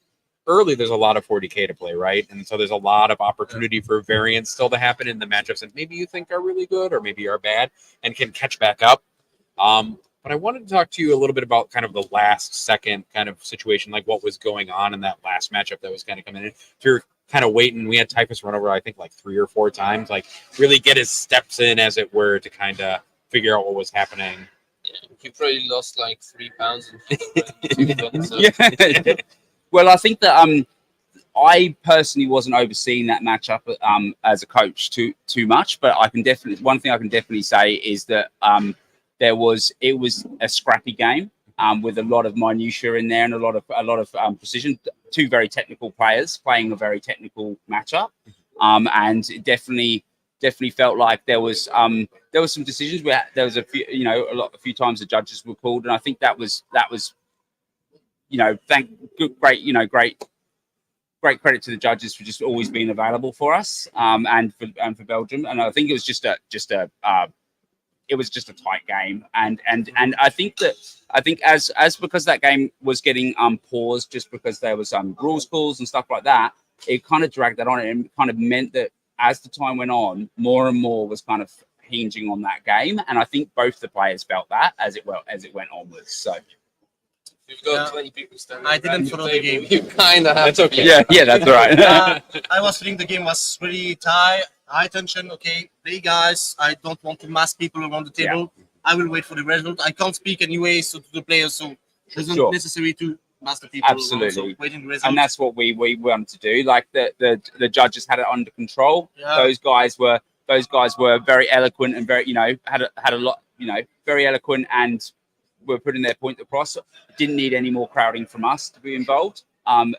C: early there's a lot of 40K to play, right? And so there's a lot of opportunity for variance still to happen in the matchups that maybe you think are really good or maybe are bad and can catch back up. But I wanted to talk to you a little bit about kind of the last second kind of situation, like what was going on in that last matchup that was kind of coming in. If you're kind of waiting, we had Typhus run over, I think, like 3 or 4 times, like really get his steps in, as it were, to kind of figure out what was happening.
A: Yeah, he probably lost like 3 pounds. So.
F: Yeah. Well, I think that I personally wasn't overseeing that matchup as a coach too much, but one thing I can definitely say is that it was a scrappy game with a lot of minutiae in there and a lot of precision. 2 very technical players playing a very technical matchup, and it definitely felt like there was some decisions where there was a few times the judges were called, and I think that was great credit to the judges for just always being available for us, and for Belgium. And I think it was just a tight game, and I think as because that game was getting paused just because there was rules calls and stuff like that, it kind of dragged that on, and kind of meant that as the time went on, more and more was kind of hinging on that game, and I think both the players felt that as it went onwards. So.
A: You've got 20 people standing.
E: I didn't follow the game.
A: You kind of have.
C: That's okay.
F: Yeah, that's all right.
E: I was feeling the game was really tight, high tension. Okay, play guys. I don't want to mass people around the table. Yeah. I will wait for the result. I can't speak anyway, so to the players, so it's not necessary to mass the people.
F: Absolutely.
E: Waiting the result.
F: And that's what we wanted to do. Like the judges had it under control. Yeah. Those guys were very eloquent and very had a lot very eloquent and were putting their point across. Didn't need any more crowding from us to be involved.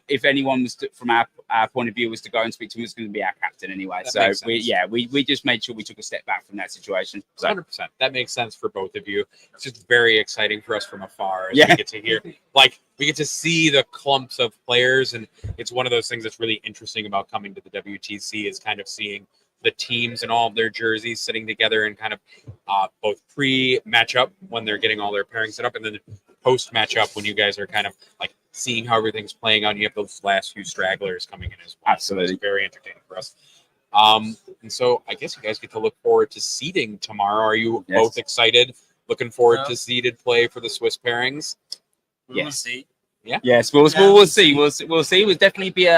F: If anyone was from our point of view was to go and speak to him, it was going to be our captain anyway.
C: That
F: so we just made sure we took a step back from that situation. So.
C: 100%. That makes sense for both of you. It's just very exciting for us from afar. As we get to hear, we get to see the clumps of players, and it's one of those things that's really interesting about coming to the WTC is kind of seeing the teams and all of their jerseys sitting together and kind of both pre-matchup when they're getting all their pairings set up, and then post-matchup when you guys are kind of like seeing how everything's playing out. And you have those last few stragglers coming in as well.
F: Absolutely.
C: So it's very entertaining for us. And so I guess you guys get to look forward to seeding tomorrow. Are you both excited? Looking forward to seeded play for the Swiss pairings?
E: We'll see.
F: Yeah. Yes, we'll see. We'll see. We'll definitely be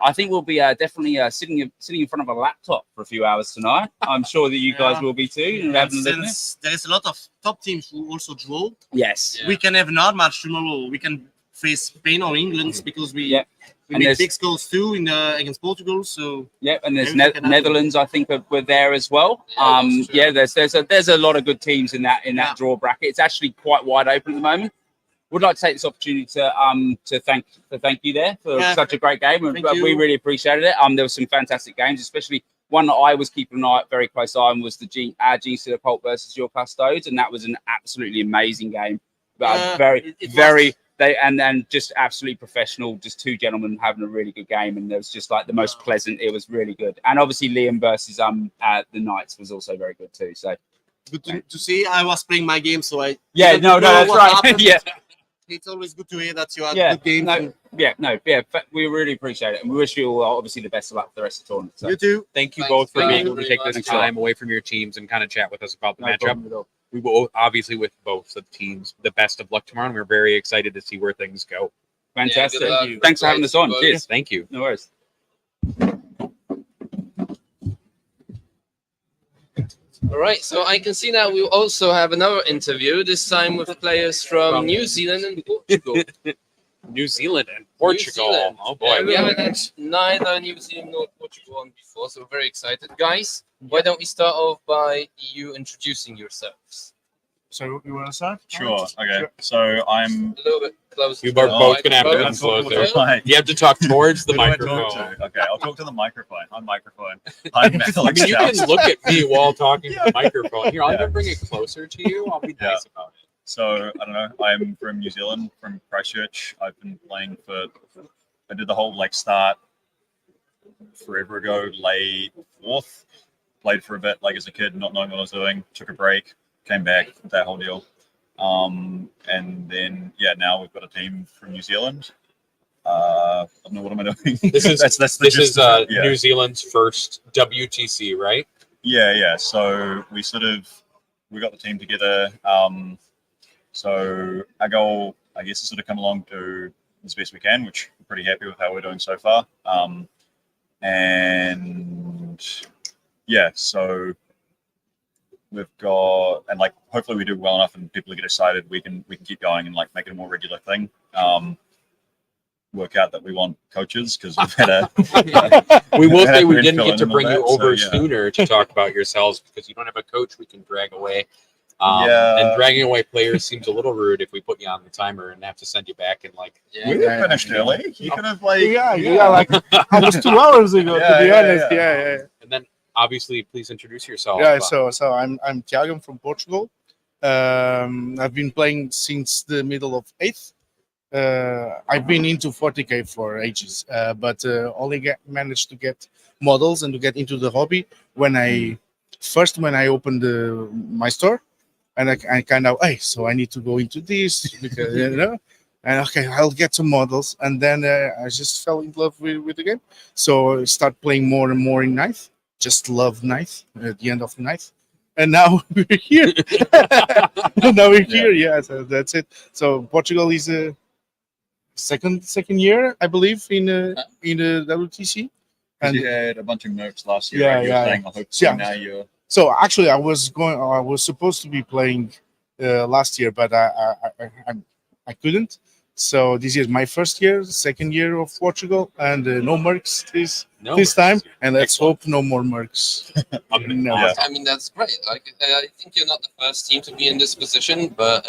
F: I think we'll be definitely sitting in front of a laptop for a few hours tonight. I'm sure that you guys will be too.
E: Since there is a lot of top teams who also draw.
F: Yes.
E: We can have an hard match tomorrow. We can face Spain or England because we made big scores too against Portugal. So
F: and there's Netherlands. I think were there as well. There's a lot of good teams in that draw bracket. It's actually quite wide open at the moment. Would like to take this opportunity to thank you there for such a great game. We really appreciated it. There were some fantastic games, especially one that I was keeping an very close eye on was our Gene Cult versus your Custodes, and that was an absolutely amazing game. And just absolutely professional, just 2 gentlemen having a really good game, and it was just like the most pleasant. It was really good, and obviously Liam versus the Knights was also very good too. So
E: good to see. I was playing my game, so I
F: that's right. Yeah.
E: It's always good to hear that you had good games.
F: We really appreciate it, and we wish you all obviously the best of luck for the rest of the tournament. So.
E: You too.
C: Thank you both for being able to take this time away from your teams and kind of chat with us about the matchup. We will obviously with both the teams the best of luck tomorrow, and we're very excited to see where things go.
F: Fantastic. Thanks for having us on. Cheers.
C: Thank you.
F: No worries.
A: All right, so I can see now we also have another interview, this time with players from New Zealand and Portugal.
C: New Zealand and Portugal. Oh boy.
A: We haven't had neither New Zealand nor Portugal on before, so we're very excited. Guys, why don't we start off by you introducing yourselves?
G: So you want to start?
H: Sure. Okay. So I'm.
A: A little bit closer.
C: You are both gonna have to come
H: That's what
C: closer.
H: we're like.
C: You have to talk towards the
H: Who do I talk
C: microphone.
H: to? Okay, I'll talk to the microphone. I'm microphone. I'm
C: I
H: Alex
C: mean, you
H: Chow.
C: can look at me while talking to the microphone. Here, I'm
H: Yeah.
C: gonna bring it closer to you. I'll be
H: Yeah.
C: nice about it.
H: So I don't know. I'm from New Zealand, from Christchurch. I've been playing for. I did the whole start forever ago. Lay fourth. Played for a bit, as a kid, not knowing what I was doing. Took a break, came back, that whole deal. And then now we've got a team from New Zealand. I don't know what am I doing.
C: This is
H: that's the
C: This
H: gist
C: is
H: of it, yeah.
C: New Zealand's first WTC, right?
H: Yeah. So we got the team together. So our goal, I guess, is sort of come along to as best we can, which we're pretty happy with how we're doing so far. And yeah, so we've got, and hopefully we do well enough and people get excited, we can keep going and make it a more regular thing. Work out that we want coaches because we've had a.
C: We will say we
H: Friend
C: didn't
H: fill
C: get
H: in
C: to
H: and
C: bring
H: all
C: you
H: that, so,
C: over
H: yeah.
C: sooner to talk about yourselves because you don't have a coach we can drag away.
H: Yeah.
C: And dragging away players seems a little rude if we put you on the timer and have to send you back in
H: We were finished early. You could have
G: Almost 2 hours ago,
H: Yeah,
G: to be
H: yeah,
G: honest.
H: yeah.
G: Yeah.
C: And then obviously, please introduce yourself.
G: Yeah, so I'm Thiago from Portugal. I've been playing since the middle of 8th. I've been into 40k for ages, but only managed to get models and to get into the hobby when I opened my store, and I kind of so I need to go into this because and okay, I'll get some models, and then I just fell in love with the game. So I start playing more and more in Ninth. Just love Ninth at the end of Ninth, and now we're here. Yeah, so that's it. So Portugal is a second year, I believe, in the WTC.
H: And you had a bunch of notes last year.
G: Yeah,
H: right? You were
G: yeah,
H: saying,
G: yeah.
H: I hope
G: Yeah.
H: now you're.
G: So actually, I was supposed to be playing last year, but I couldn't. So this is my first year, second year of Portugal, and no mercs this time. And let's hope no more mercs. No.
H: Yeah.
A: I mean, that's great. I think you're not the first team to be in this position, but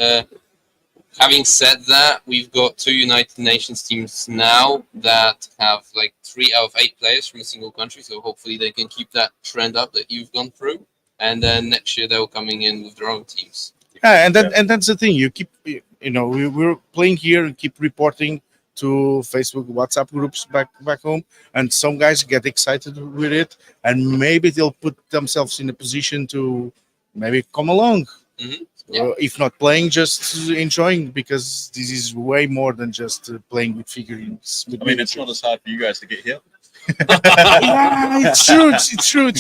A: having said that, we've got 2 United Nations teams now that have 3 out of 8 players from a single country. So hopefully they can keep that trend up that you've gone through. And then next year they're coming in with their own teams.
G: Yeah, and that's the thing. You keep, we're playing here and keep reporting to Facebook, WhatsApp groups back home, and some guys get excited with it, and maybe they'll put themselves in a position to maybe come along.
A: Mm-hmm. Yeah.
G: If not playing, just enjoying, because this is way more than just playing with figurines.
H: I mean, it's not as hard for you guys to get here.
G: Yeah, it's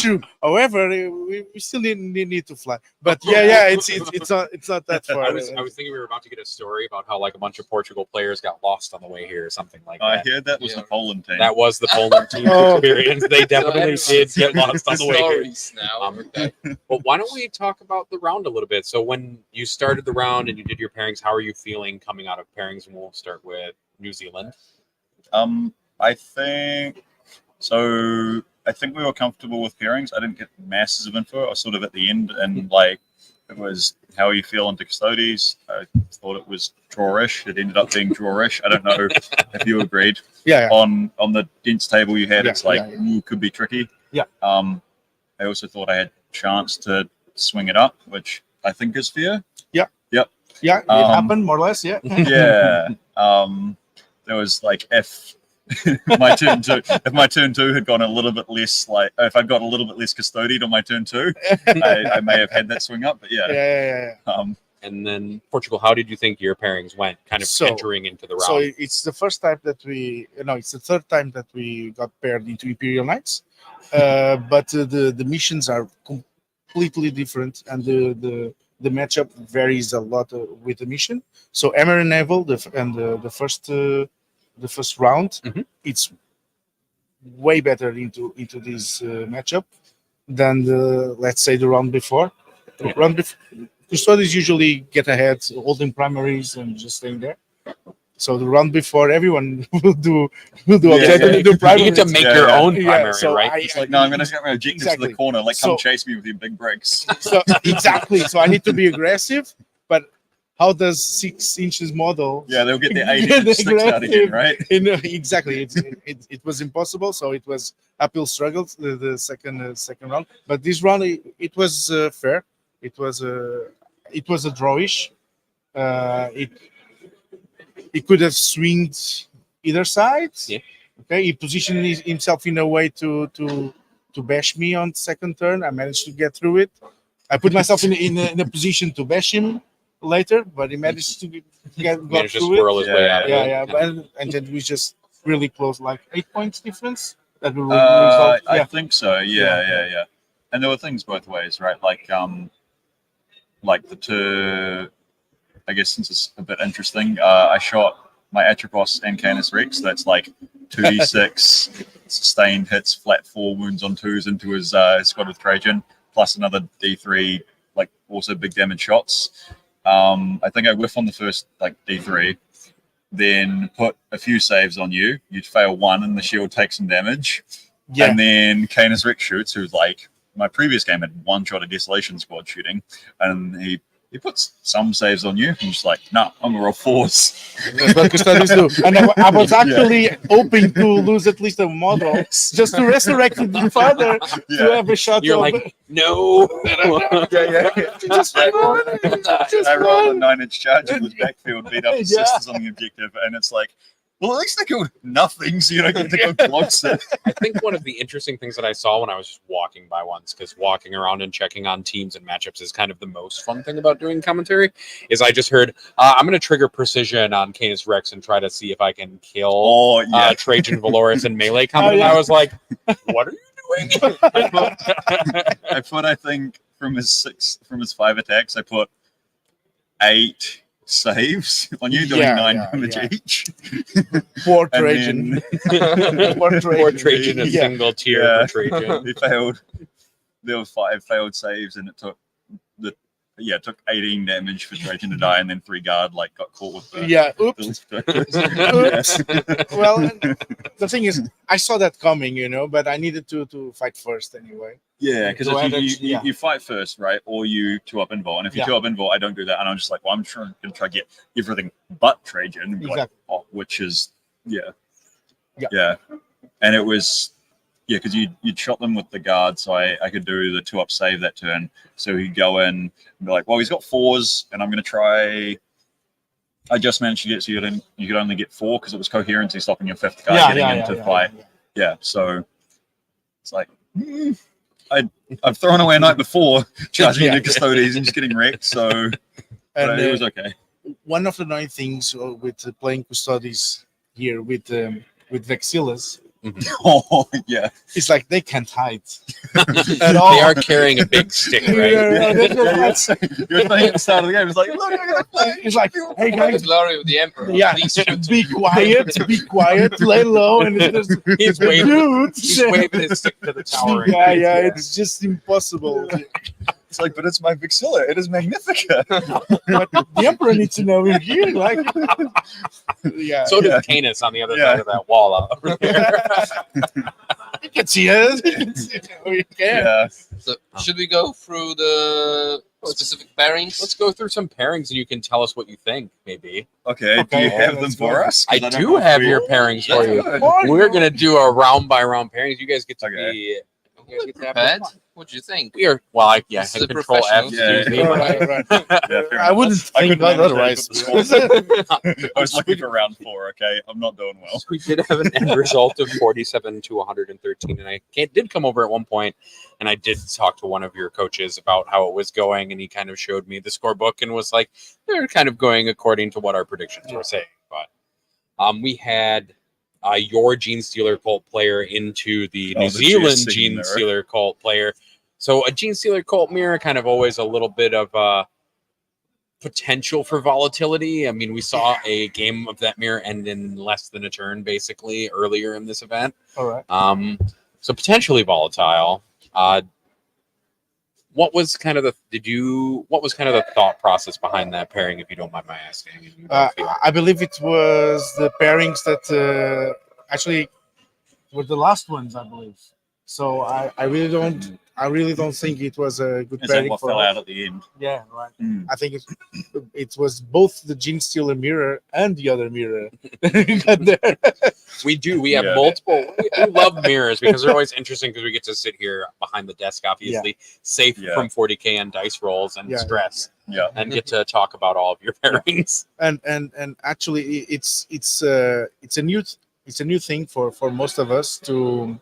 G: true. However, we still need to fly. But yeah, it's not that far.
C: I was thinking we were about to get a story about how a bunch of Portugal players got lost on the way here or something like
H: I
C: that.
H: heard that was
A: Yeah.
H: the Poland team.
C: That was the Poland team's
G: Oh.
C: experience. They definitely did get lost on the way here.
A: Stories now. Okay.
C: But why don't we talk about the round a little bit? So when you started the round and you did your pairings, how are you feeling coming out of pairings? And we'll start with New Zealand.
H: I think so. I think we were comfortable with pairings. I didn't get masses of info. I was sort of at the end, and it was how are you feeling to Custodes. I thought it was drawish. It ended up being drawish. I don't know if you agreed.
G: Yeah.
H: On the dense table you had,
G: Yeah,
H: it's
G: yeah.
H: ooh, could be tricky.
G: Yeah.
H: I also thought I had chance to swing it up, which I think is fair.
G: Yeah, it happened more or less. Yeah.
H: Yeah. There was if my turn two had gone a little bit less if I'd got a little bit less custodied on my turn 2, I may have had that swing up. But yeah.
G: Yeah.
C: And then Portugal, how did you think your pairings went kind of
G: So-
C: entering into the round?
G: So it's the first time that it's the third time that we got paired into Imperial Knights, but the missions are completely different, and the matchup varies a lot with the mission. So Emmer and Naval, the first round,
C: Mhm.
G: it's way better into this matchup than let's say the round before. Custodians usually get ahead, holding primaries and just staying there. So the round before, everyone will do objective and do
C: You
G: primaries.
C: get to make
H: Yeah,
C: your
H: yeah.
C: own
G: Yeah,
C: primary,
G: so
C: right?
H: It's no, I'm going to get my objectives to
G: Exactly.
H: the corner. Come
G: So-
H: chase me with your big bricks.
G: So exactly. So I need to be aggressive, But how does 6 inches model?
H: Yeah, they'll get their
G: Get
H: 80
G: the
H: sticks out again, right?
G: Exactly. It was impossible. So it was uphill struggles the second round. But this round it was fair. It was a drawish. It could have swinged either side.
A: Yeah.
G: Okay. He positioned himself in a way to bash me on second turn. I managed to get through it. I put myself in a position to bash him later, but he managed to got
C: Managed to
G: through
C: swirl
G: it.
C: his way out of it.
G: Yeah. And then we just really close, like 8 points difference. That will
H: I
G: result.
H: think so. Yeah. And there were things both ways, right? Like the two. I guess since it's a bit interesting, I shot my Atropos and Canis Rex. That's like 2d6 sustained hits, flat 4 wounds on 2s into his squad with Trajan, plus another d3, like also big damage shots. I think I whiff on the first like d3, then put a few saves on you. You'd fail 1, and the shield takes some damage.
G: Yeah.
H: And then Canis Rex shoots, who's like my previous game had 1 shot of Desolation Squad shooting, and he puts some saves on you. I'm just like, no, I'm gonna roll 4s.
G: That's what Custodians do. And I was actually hoping to lose at least a model just to resurrect the father to have a shot.
C: You're like, no.
G: Just
H: I
G: one.
H: rolled a 9-inch charge in the backfield, beat up the sisters on the objective, and it's like, well, at least they killed nothing, so you don't get to go closer.
C: I think one of the interesting things that I saw when I was just walking by once, because walking around and checking on teams and matchups is kind of the most fun thing about doing commentary, is I just heard, I'm going to trigger precision on Canis Rex and try to see if I can kill Trajan Valoris in melee combat. And I was like, what are you doing?
H: I think, from his 5 attacks, I put 8 saves on you, doing 9 damage each.
G: Poor Trajan.
C: Poor Trajan, a single tier for Trajan.
H: He failed. There were 5 failed saves, and it took 18 damage for Trajan to die, and then 3 guard got caught with the
G: Oops. Well, the thing is, I saw that coming, but I needed to fight first anyway.
H: Yeah, because
G: So
H: you fight first, right? Or you 2-up invul. And if you 2-up invul, I don't do that. And I'm just like, well, I'm going to try to get everything but Trajan.
G: Exactly.
H: Which is, yeah. And it was, because you'd shot them with the guard, so I could do the 2-up save that turn. So he'd go in and be like, well, he's got 4s, and I'm going to try. I just managed to get, so you could only get 4 because it was coherency stopping your 5th guy getting into fight. Yeah, so it's like, I've thrown away a night before charging into Custodies and just getting wrecked, so but it was okay.
G: One of the annoying things with playing Custodies here with Vexillas,
H: Oh yeah,
G: it's like they can't hide
C: They are carrying a big stick, right?
H: You're playing at the start of the game. It's like, look, I gotta play.
G: It's like, hey
A: The
G: guys,
A: glory of the Emperor.
G: yeah,
A: Please shoot.
G: be quiet, lay low, and it's just,
C: He's waving,
G: dude.
C: he's waving his stick to the tower.
G: Yeah, it's just impossible.
H: It's like, but it's my Vixilla. It is Magnifica.
G: But the Emperor needs to know we're here. Like, yeah.
C: So does Canis on the other side of that wall over there.
G: You can see it. We can.
H: Yeah.
A: So, should we go through the specific pairings?
C: Let's go through some pairings and you can tell us what you think, maybe.
H: Okay. Do you have them
G: let's
H: for
G: go.
H: us?
C: I
H: 'Cause don't
C: do
H: know if
C: have
H: we-
C: your pairings for you.
H: Good.
C: We're going to do a round by round pairings. You guys get to
H: Okay.
C: be. You guys get to have
A: Prepared?
C: fun.
A: What do you think?
C: We are, well, I
A: This is
C: hit
A: a
C: control F.
A: professional.
C: Excuse me.
H: Yeah.
G: Right.
H: Yeah, fair
G: I
H: enough.
G: wouldn't
H: I
G: think
H: couldn't
G: that
H: manage
G: otherwise.
H: that. I was looking for round 4. Okay, I'm not doing well.
C: We did have an end result of 47 to 113, and I did come over at one point, and I did talk to one of your coaches about how it was going, and he kind of showed me the scorebook and was like, they're kind of going according to what our predictions were saying. But we had your Gene Stealer cult player into the New
H: the
C: Zealand
H: Gene
C: Gene
H: Stealer.
C: Stealer cult player. So a Gene Stealer cult mirror kind of always a little bit of potential for volatility. I mean, we saw a game of that mirror end in less than a turn, basically, earlier in this event.
G: All right.
C: So potentially volatile. What was kind of the thought process behind that pairing, if you don't mind my asking?
G: I believe it was the pairings that actually were the last ones, I believe. So I really don't think it was a good
H: Is that
G: pairing
H: what
G: for
H: fell
G: us.
H: out at the end?
G: Yeah, right.
H: Mm.
G: I think it was both the gene stealer mirror and the other mirror that got there.
C: We do. We have
H: Yeah.
C: multiple. We love mirrors because they're always interesting because we get to sit here behind the desk, obviously, safe
H: Yeah.
C: from 40K and dice rolls and
G: Yeah.
C: stress,
H: Yeah.
C: and get to talk about all of your pairings.
G: And actually it's a new thing for most of us to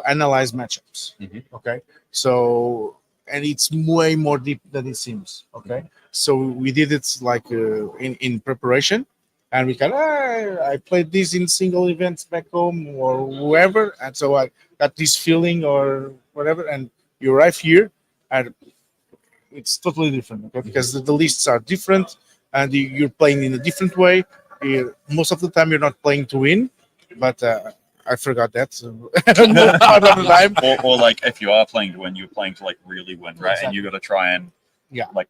G: analyze matchups.
C: Mhm.
G: Okay, so and it's way more deep than it seems. Okay, so we did it like in preparation, and we can I played this in single events back home or whoever, and so I got this feeling or whatever, and you arrive here and it's totally different. Okay, because the lists are different and you're playing in a different way. Most of the time you're not playing to win, but I forgot that. So part of the time.
H: Or like if you are playing to win, you're playing to like really win, right?
G: Exactly.
H: And you got to try and
G: Yeah.
H: make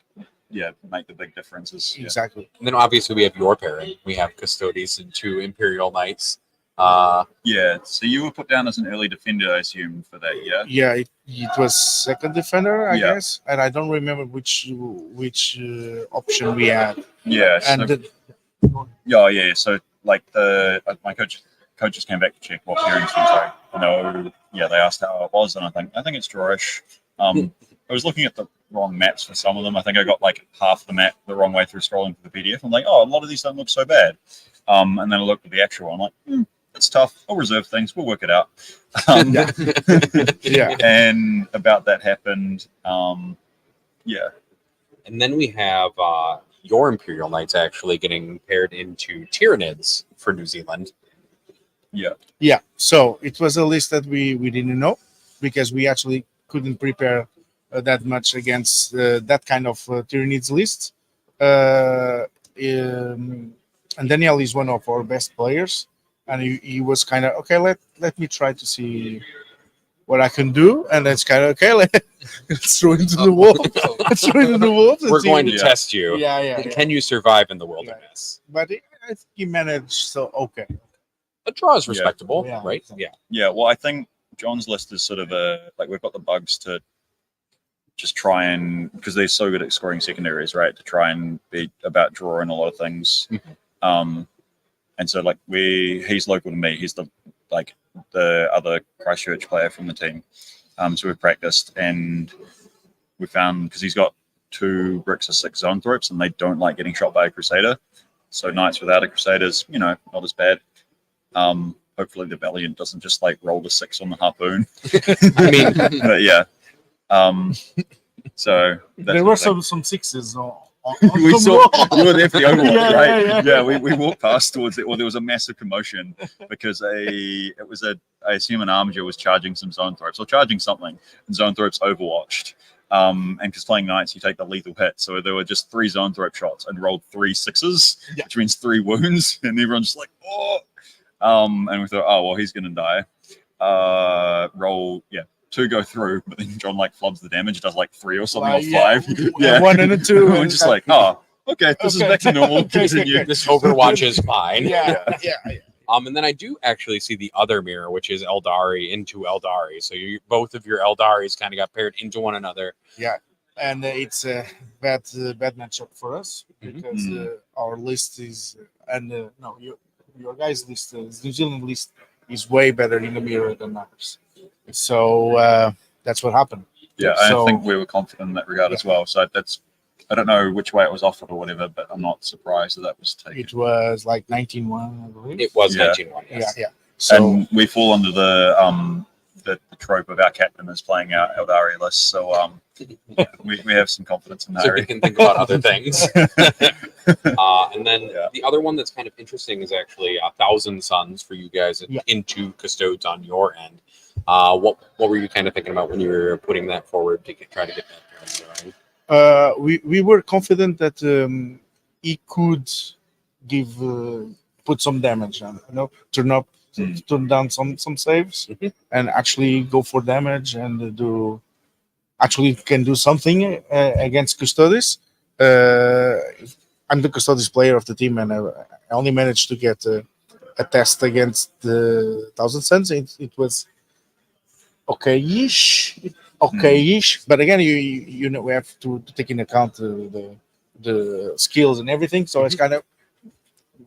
H: the big differences. Yeah.
G: Exactly.
C: And then obviously we have your pairing. We have Custodes and 2 Imperial Knights.
H: Yeah. So you were put down as an early defender, I assume, for that. Yeah.
G: Yeah, it was second defender, I
H: Yeah.
G: guess, and I don't remember which option we had.
H: Yeah. So,
G: And
H: yeah. So like my coaches came back to check what pairings was like. No. Yeah. They asked how it was, and I think it's drawish. I was looking at the wrong maps for some of them. I think I got like half the map the wrong way through scrolling through the PDF. I'm like, oh, a lot of these don't look so bad. And then I looked at the actual one. I'm like, it's tough. I'll reserve things. We'll work it out.
G: yeah,
H: And about that happened. Yeah.
C: And then we have your Imperial Knights actually getting paired into Tyranids for New Zealand.
H: Yeah.
G: yeah. So it was a list that we didn't know because we actually couldn't prepare that much against that kind of Tyranids list. And Daniel is one of our best players, and he was kind of okay. Let me try to see what I can do, and that's kind of okay. Let's throw into the wolf. Let's throw into the wolf.
C: We're going to
H: Yeah.
C: test you.
G: Yeah.
C: Can you survive in the wilderness?
G: But I think he managed so okay.
C: A draw is
H: Yeah.
C: respectable,
G: Yeah.
C: right? Yeah.
H: Yeah. Well, I think John's list is sort of we've got the bugs to just try and, because they're so good at scoring secondaries, right? To try and be about drawing a lot of things. And so like he's local to me. He's the other Christchurch player from the team. So we've practiced and we found, because he's got 2 bricks of 6 Zoanthropes and they don't like getting shot by a Crusader. So Knights without a Crusader's, not as bad. Hopefully the Valiant doesn't just like roll the 6 on the harpoon.
C: I mean,
H: But yeah. So that's
G: There
H: what
G: were
H: I
G: some sixes on
H: we
G: some
H: saw
G: wall.
H: we were there for the Overwatch,
G: Yeah,
H: right?
G: yeah.
H: We walked past towards it. Well, there was a massive commotion because I assume an Armiger was charging some Zoanthropes or charging something, and Zoanthropes overwatched. And because playing Knights, you take the lethal hit, so there were just 3 Zoanthrope shots and rolled 3 6s,
G: Yeah.
H: which means 3 wounds, and everyone's just like, oh. And we thought, oh well, he's gonna die. Roll, 2 go through, but then John like flubs the damage, does like 3 or something, or 5.
G: Yeah. 1 and a 2.
H: We're just like, oh, okay, this is
G: Okay.
H: back to normal.
G: Okay,
H: Continue.
G: okay.
C: this Overwatch is fine.
G: yeah.
C: And then I do actually see the other mirror, which is Eldari into Eldari. So both of your Eldaris kind of got paired into one another.
G: And it's a bad matchup for us because our list is no, your guys' list, New Zealand list, is way better in the mirror than ours. So that's what happened.
H: Yeah,
G: So-
H: I think we were confident in that regard as well. So I don't know which way it was offered or whatever, but I'm not surprised that was taken.
G: It was like 19-1, I believe.
C: It was
H: Yeah.
C: 19-1. Yes.
G: Yeah. So
H: And we fall under the trope of our captain is playing our Eldari list. So we have some confidence in
C: So we
H: Harry.
C: can think about other things. And then
H: Yeah.
C: the other one that's kind of interesting is actually 1,000 Suns for you guys
G: Yeah.
C: into Custodes on your end. What were you kind of thinking about when you were putting that forward to try to get that pairing going?
G: we were confident that he could give put some damage on, turn down some saves and actually go for damage and can do something against Custodes. I'm the Custodes player of the team, and I only managed to get a test against the 1,000 Suns. It was okay-ish, okay-ish. But again, you know we have to take into account the skills and everything. So it's kind of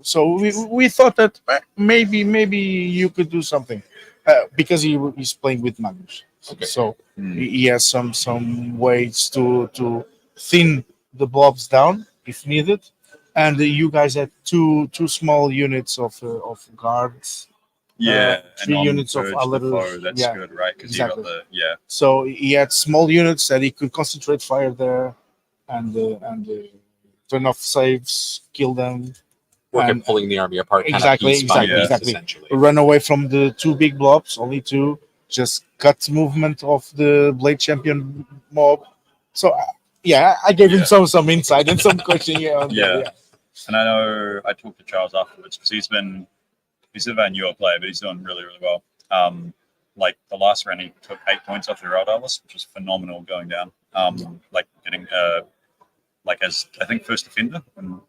G: so we thought that maybe you could do something because he's playing with Magnus.
A: Okay.
G: So he has some ways to thin the blobs down if needed. And you guys had two small units of guards.
H: Yeah,
G: three
H: and on
G: units of
H: purge the
G: other.
H: foe, that's
G: Yeah,
H: good, right? Because
G: exactly.
H: you got the
G: So he had small units that he could concentrate fire there, and turn off saves, kill them,
C: Work
G: and
C: at pulling the army apart. Kind
G: exactly,
C: of piece by
G: exactly,
C: piece,
G: exactly.
C: essentially.
G: run away from the two big blobs, only two. Just cut movement of the Blade Champion mob. So yeah, I gave him some insight and some coaching.
H: Yeah. And I know I talked to Charles afterwards because he's a very newer player, but he's doing really, really well. Like the last round, he took 8 points off the rail dialers, which was phenomenal going down. Like getting like as I think first defender. And,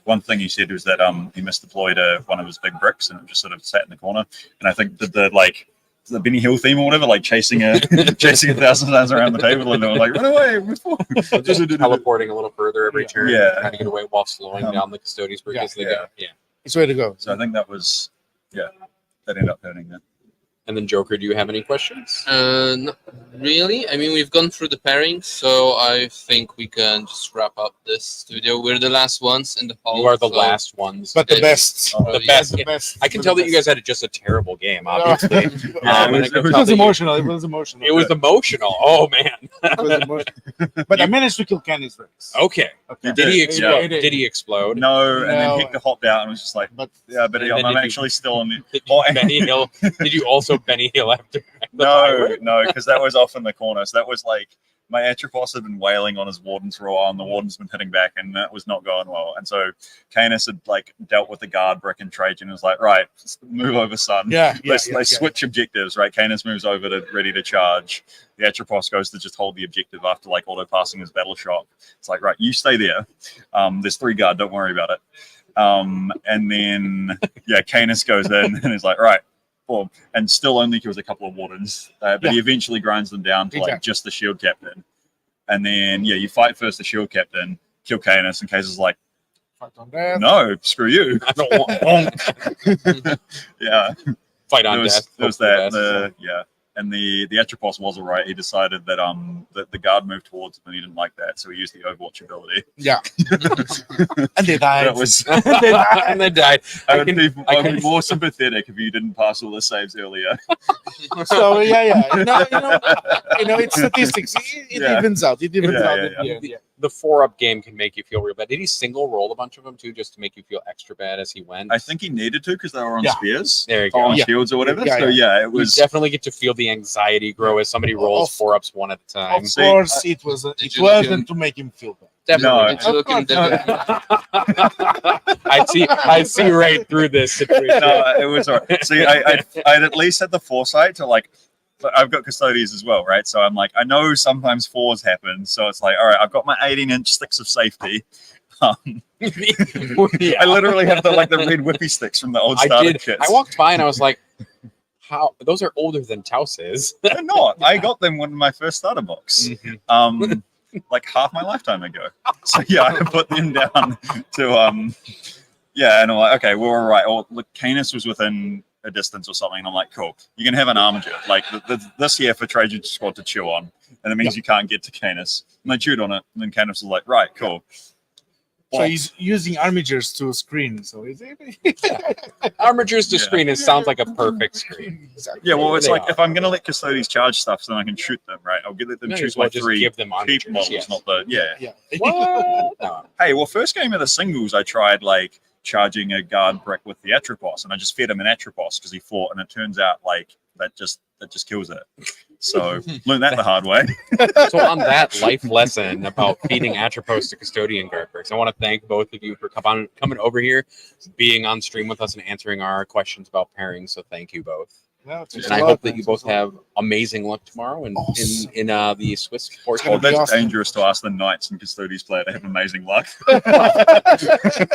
H: one thing he said was that he misdeployed one of his big bricks and it just sort of sat in the corner. And I think the Benny Hill theme or whatever, like chasing a 1,000 times around the table, and they were like, "Run away!"
C: Just teleporting a little further every turn,
H: Yeah.
C: trying to get away while slowing down the custodians brick as they go. Yeah.
G: It's way to go.
H: So I think that was that ended up hurting them.
C: And then Joker, do you have any questions?
A: Not really. I mean, we've gone through the pairings, so I think we can just wrap up this studio. We're the last ones in the hall.
C: You are the
A: so-
C: last ones.
G: But the
A: It-
G: best.
C: The
A: yeah,
C: best.
G: The best.
C: I can tell that you guys had just a terrible game, obviously.
H: Yeah,
C: And I can
G: It
C: tell
G: was
C: that you-
G: emotional. It was emotional.
C: It was emotional. Oh man.
G: It was emotional. But I managed to kill Candice Rex.
C: Okay.
G: Okay.
C: Did he
H: Yeah.
C: explode?
G: He did.
C: Did he explode?
H: No, and then
G: No.
H: Hector hopped out and was just like,
G: But
H: "Yeah, but
C: And then
H: I'm
C: did you-
H: actually still on the."
C: Did
H: Oh,
C: you Benny Hill? Did you also Benny Hill after? the
H: No,
C: pirate?
H: no, because that was off in the corner. So that was like my Atropos had been wailing on his wardens for a while, and the warden's been hitting back, and that was not going well. And so Canis had like dealt with the guard brick and Trajan and was like, "Right, move over, son."
G: yeah,
H: They switch objectives, right? Canis moves over to ready to charge. The Atropos goes to just hold the objective after like auto passing his battle shock. It's like, right, you stay there. There's 3 guard, don't worry about it. And then Canis goes in and is like, right, boom, and still only kills a couple of wardens, but he eventually grinds them down to like
G: Exactly.
H: just the shield captain. And then you fight first the shield captain, kill Canis, and Canis is like,
G: Fight on that.
H: no, screw you.
C: I don't want
H: Yeah.
C: fight on
H: There was,
C: death.
H: there was
C: hope for
H: that.
C: best.
H: And the Atropos was all right. He decided that that the guard moved towards him and he didn't like that, so he used the Overwatch ability.
G: Yeah. And they died.
H: That was
C: and they died.
H: I
C: I
H: would
C: can-
H: be
C: I
H: I'd
C: can-
H: be more sympathetic if you didn't pass all the saves earlier.
G: So it's statistics. It
H: Yeah.
G: evens out. It evens
H: Yeah,
G: out.
H: yeah,
G: at the
H: yeah.
G: end, yeah.
C: The 4-up game can make you feel real bad. Did he single roll a bunch of them too, just to make you feel extra bad as he went?
H: I think he needed to because they were on
G: Yeah.
H: spears,
C: There you
H: or
C: go.
H: on
G: Yeah.
H: shields or whatever.
G: Yeah,
H: So it
C: You
H: was.
C: definitely get to feel the anxiety grow as somebody rolls
G: Of-
C: 4-ups one at a time.
G: Of
H: See,
G: course, it was. It
A: Did you look
G: wasn't
A: in-
G: to make him feel bad.
A: Definitely.
H: No.
A: Did you look in the-
C: I see right through this situation.
H: No, it was all right. See, I'd at least had the foresight to like. I've got custodians as well, right? So I'm like, I know sometimes 4s happen, so it's like, all right, I've got my 18-inch sticks of safety.
C: Yeah.
H: I literally have the red whippy sticks from the old
C: I
H: starter
C: did.
H: kits.
C: I walked by and I was like, "How? Those are older than Taos is."
H: They're not. I got them when my first starter box. Like half my lifetime ago. So I put them down to and I'm like, okay, we're all right. Or look, Canis was within a distance or something. And I'm like, cool. You can have an armature. Like this here for Trajan squad to chew on, and it means you can't get to Canis. And they chewed on it, and then Canis was like, right, cool.
G: So he's using armatures to screen. So is it?
C: Armatures to
H: Yeah.
C: screen. It sounds like a perfect screen.
G: Exactly.
H: Yeah, well, it's
C: They
H: like
C: are.
H: if I'm gonna let custodians charge stuff, so then I can shoot them, right? I'll get them
C: Might
H: choose
C: as well
H: my
C: just
H: 3
C: give them
H: cheap
C: armatures.
H: models,
C: Yes.
H: not the
G: Yeah.
C: What? No.
H: Hey, well, first game of the singles, I tried like charging a guard brick with the Atropos, and I just fed him an Atropos because he fought, and it turns out like that just kills it. So learned that the hard way.
C: So on that life lesson about feeding Atropos to custodian guard bricks, I want to thank both of you for coming over here, being on stream with us, and answering our questions about pairing. So thank you both.
G: Yeah, thanks
C: And
G: a
C: I
G: lot,
C: hope that
G: man.
C: you both have amazing luck tomorrow in
G: Awesome.
C: in the Swiss sports.
G: gonna
H: Oh,
G: be
H: that's
G: awesome.
H: dangerous to ask the Knights and Custodies player. They have amazing luck.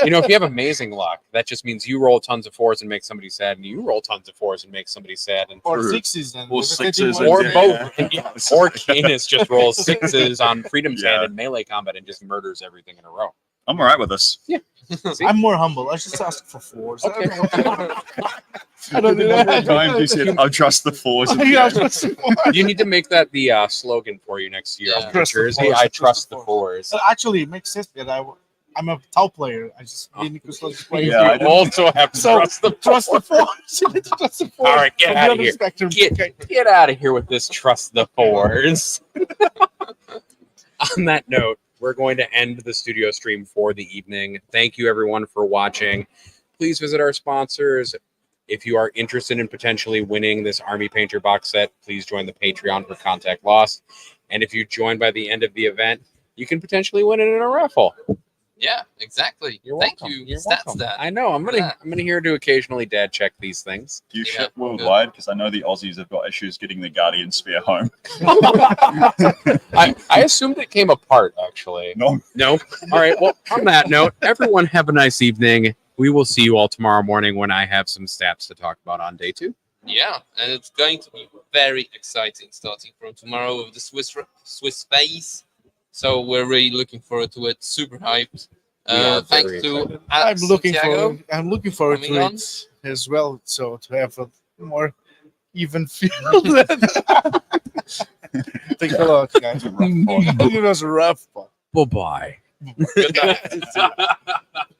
C: You know, if you have amazing luck, that just means you roll tons of fours and make somebody sad, and you roll tons of fours and make somebody sad, and
G: Or
H: True.
G: sixes and
H: Or
G: devastating
H: sixes
G: ones.
C: or
H: yeah,
C: both.
H: yeah.
C: Yeah. Or Canis just rolls sixes on Freedom's
H: Yeah.
C: Hand in melee combat and just murders everything in a row.
H: I'm all right with this.
C: See?
G: I'm more humble. I just ask for fours.
C: Okay.
G: I don't do that.
H: Times you said, I trust the fours. of the
G: Yeah,
H: game."
G: just fours.
C: You need to make that the slogan for you next year
A: Yeah.
C: on
G: Trust the
C: jersey.
G: fours,
C: I trust the fours.
G: Actually, it makes sense that I'm a tau player. I just need to play.
H: Yeah, I
C: You
H: don't-
C: also have to
G: So,
C: trust the
G: Trust the
C: fours.
G: fours. You need to trust the fours.
C: All right, get
G: On the
C: out of
G: other
C: here.
G: spectrum.
C: Get out of here with this trust the fours. On that note, we're going to end the studio stream for the evening. Thank you everyone for watching. Please visit our sponsors. If you are interested in potentially winning this Army Painter box set, please join the Patreon for Contact Lost. And if you join by the end of the event, you can potentially win it in a raffle.
A: Yeah, exactly.
C: You're
A: Thank
C: welcome.
A: you,
C: You're
A: Stats
C: welcome.
A: Dad.
C: I'm gonna here to occasionally dad check these things.
H: Do you
A: Yeah,
H: ship worldwide? Because I know the Aussies have got issues getting the Guardian Spear home.
C: I assumed it came apart actually.
H: No.
C: No. All right. Well, on that note, everyone have a nice evening. We will see you all tomorrow morning when I have some stats to talk about on day 2.
A: Yeah, and it's going to be very exciting starting from tomorrow with the Swiss phase. So we're really looking forward to it. Super hyped.
C: We are
A: Thanks
C: very
A: to
C: excited.
A: Alex
G: I'm looking
A: Santiago.
G: forward. I'm looking forward
A: coming
G: to
A: on.
G: it as well. So to have a more even feel. Thanks a lot, guys. It was a rough one.
C: Bye bye.
A: Good night.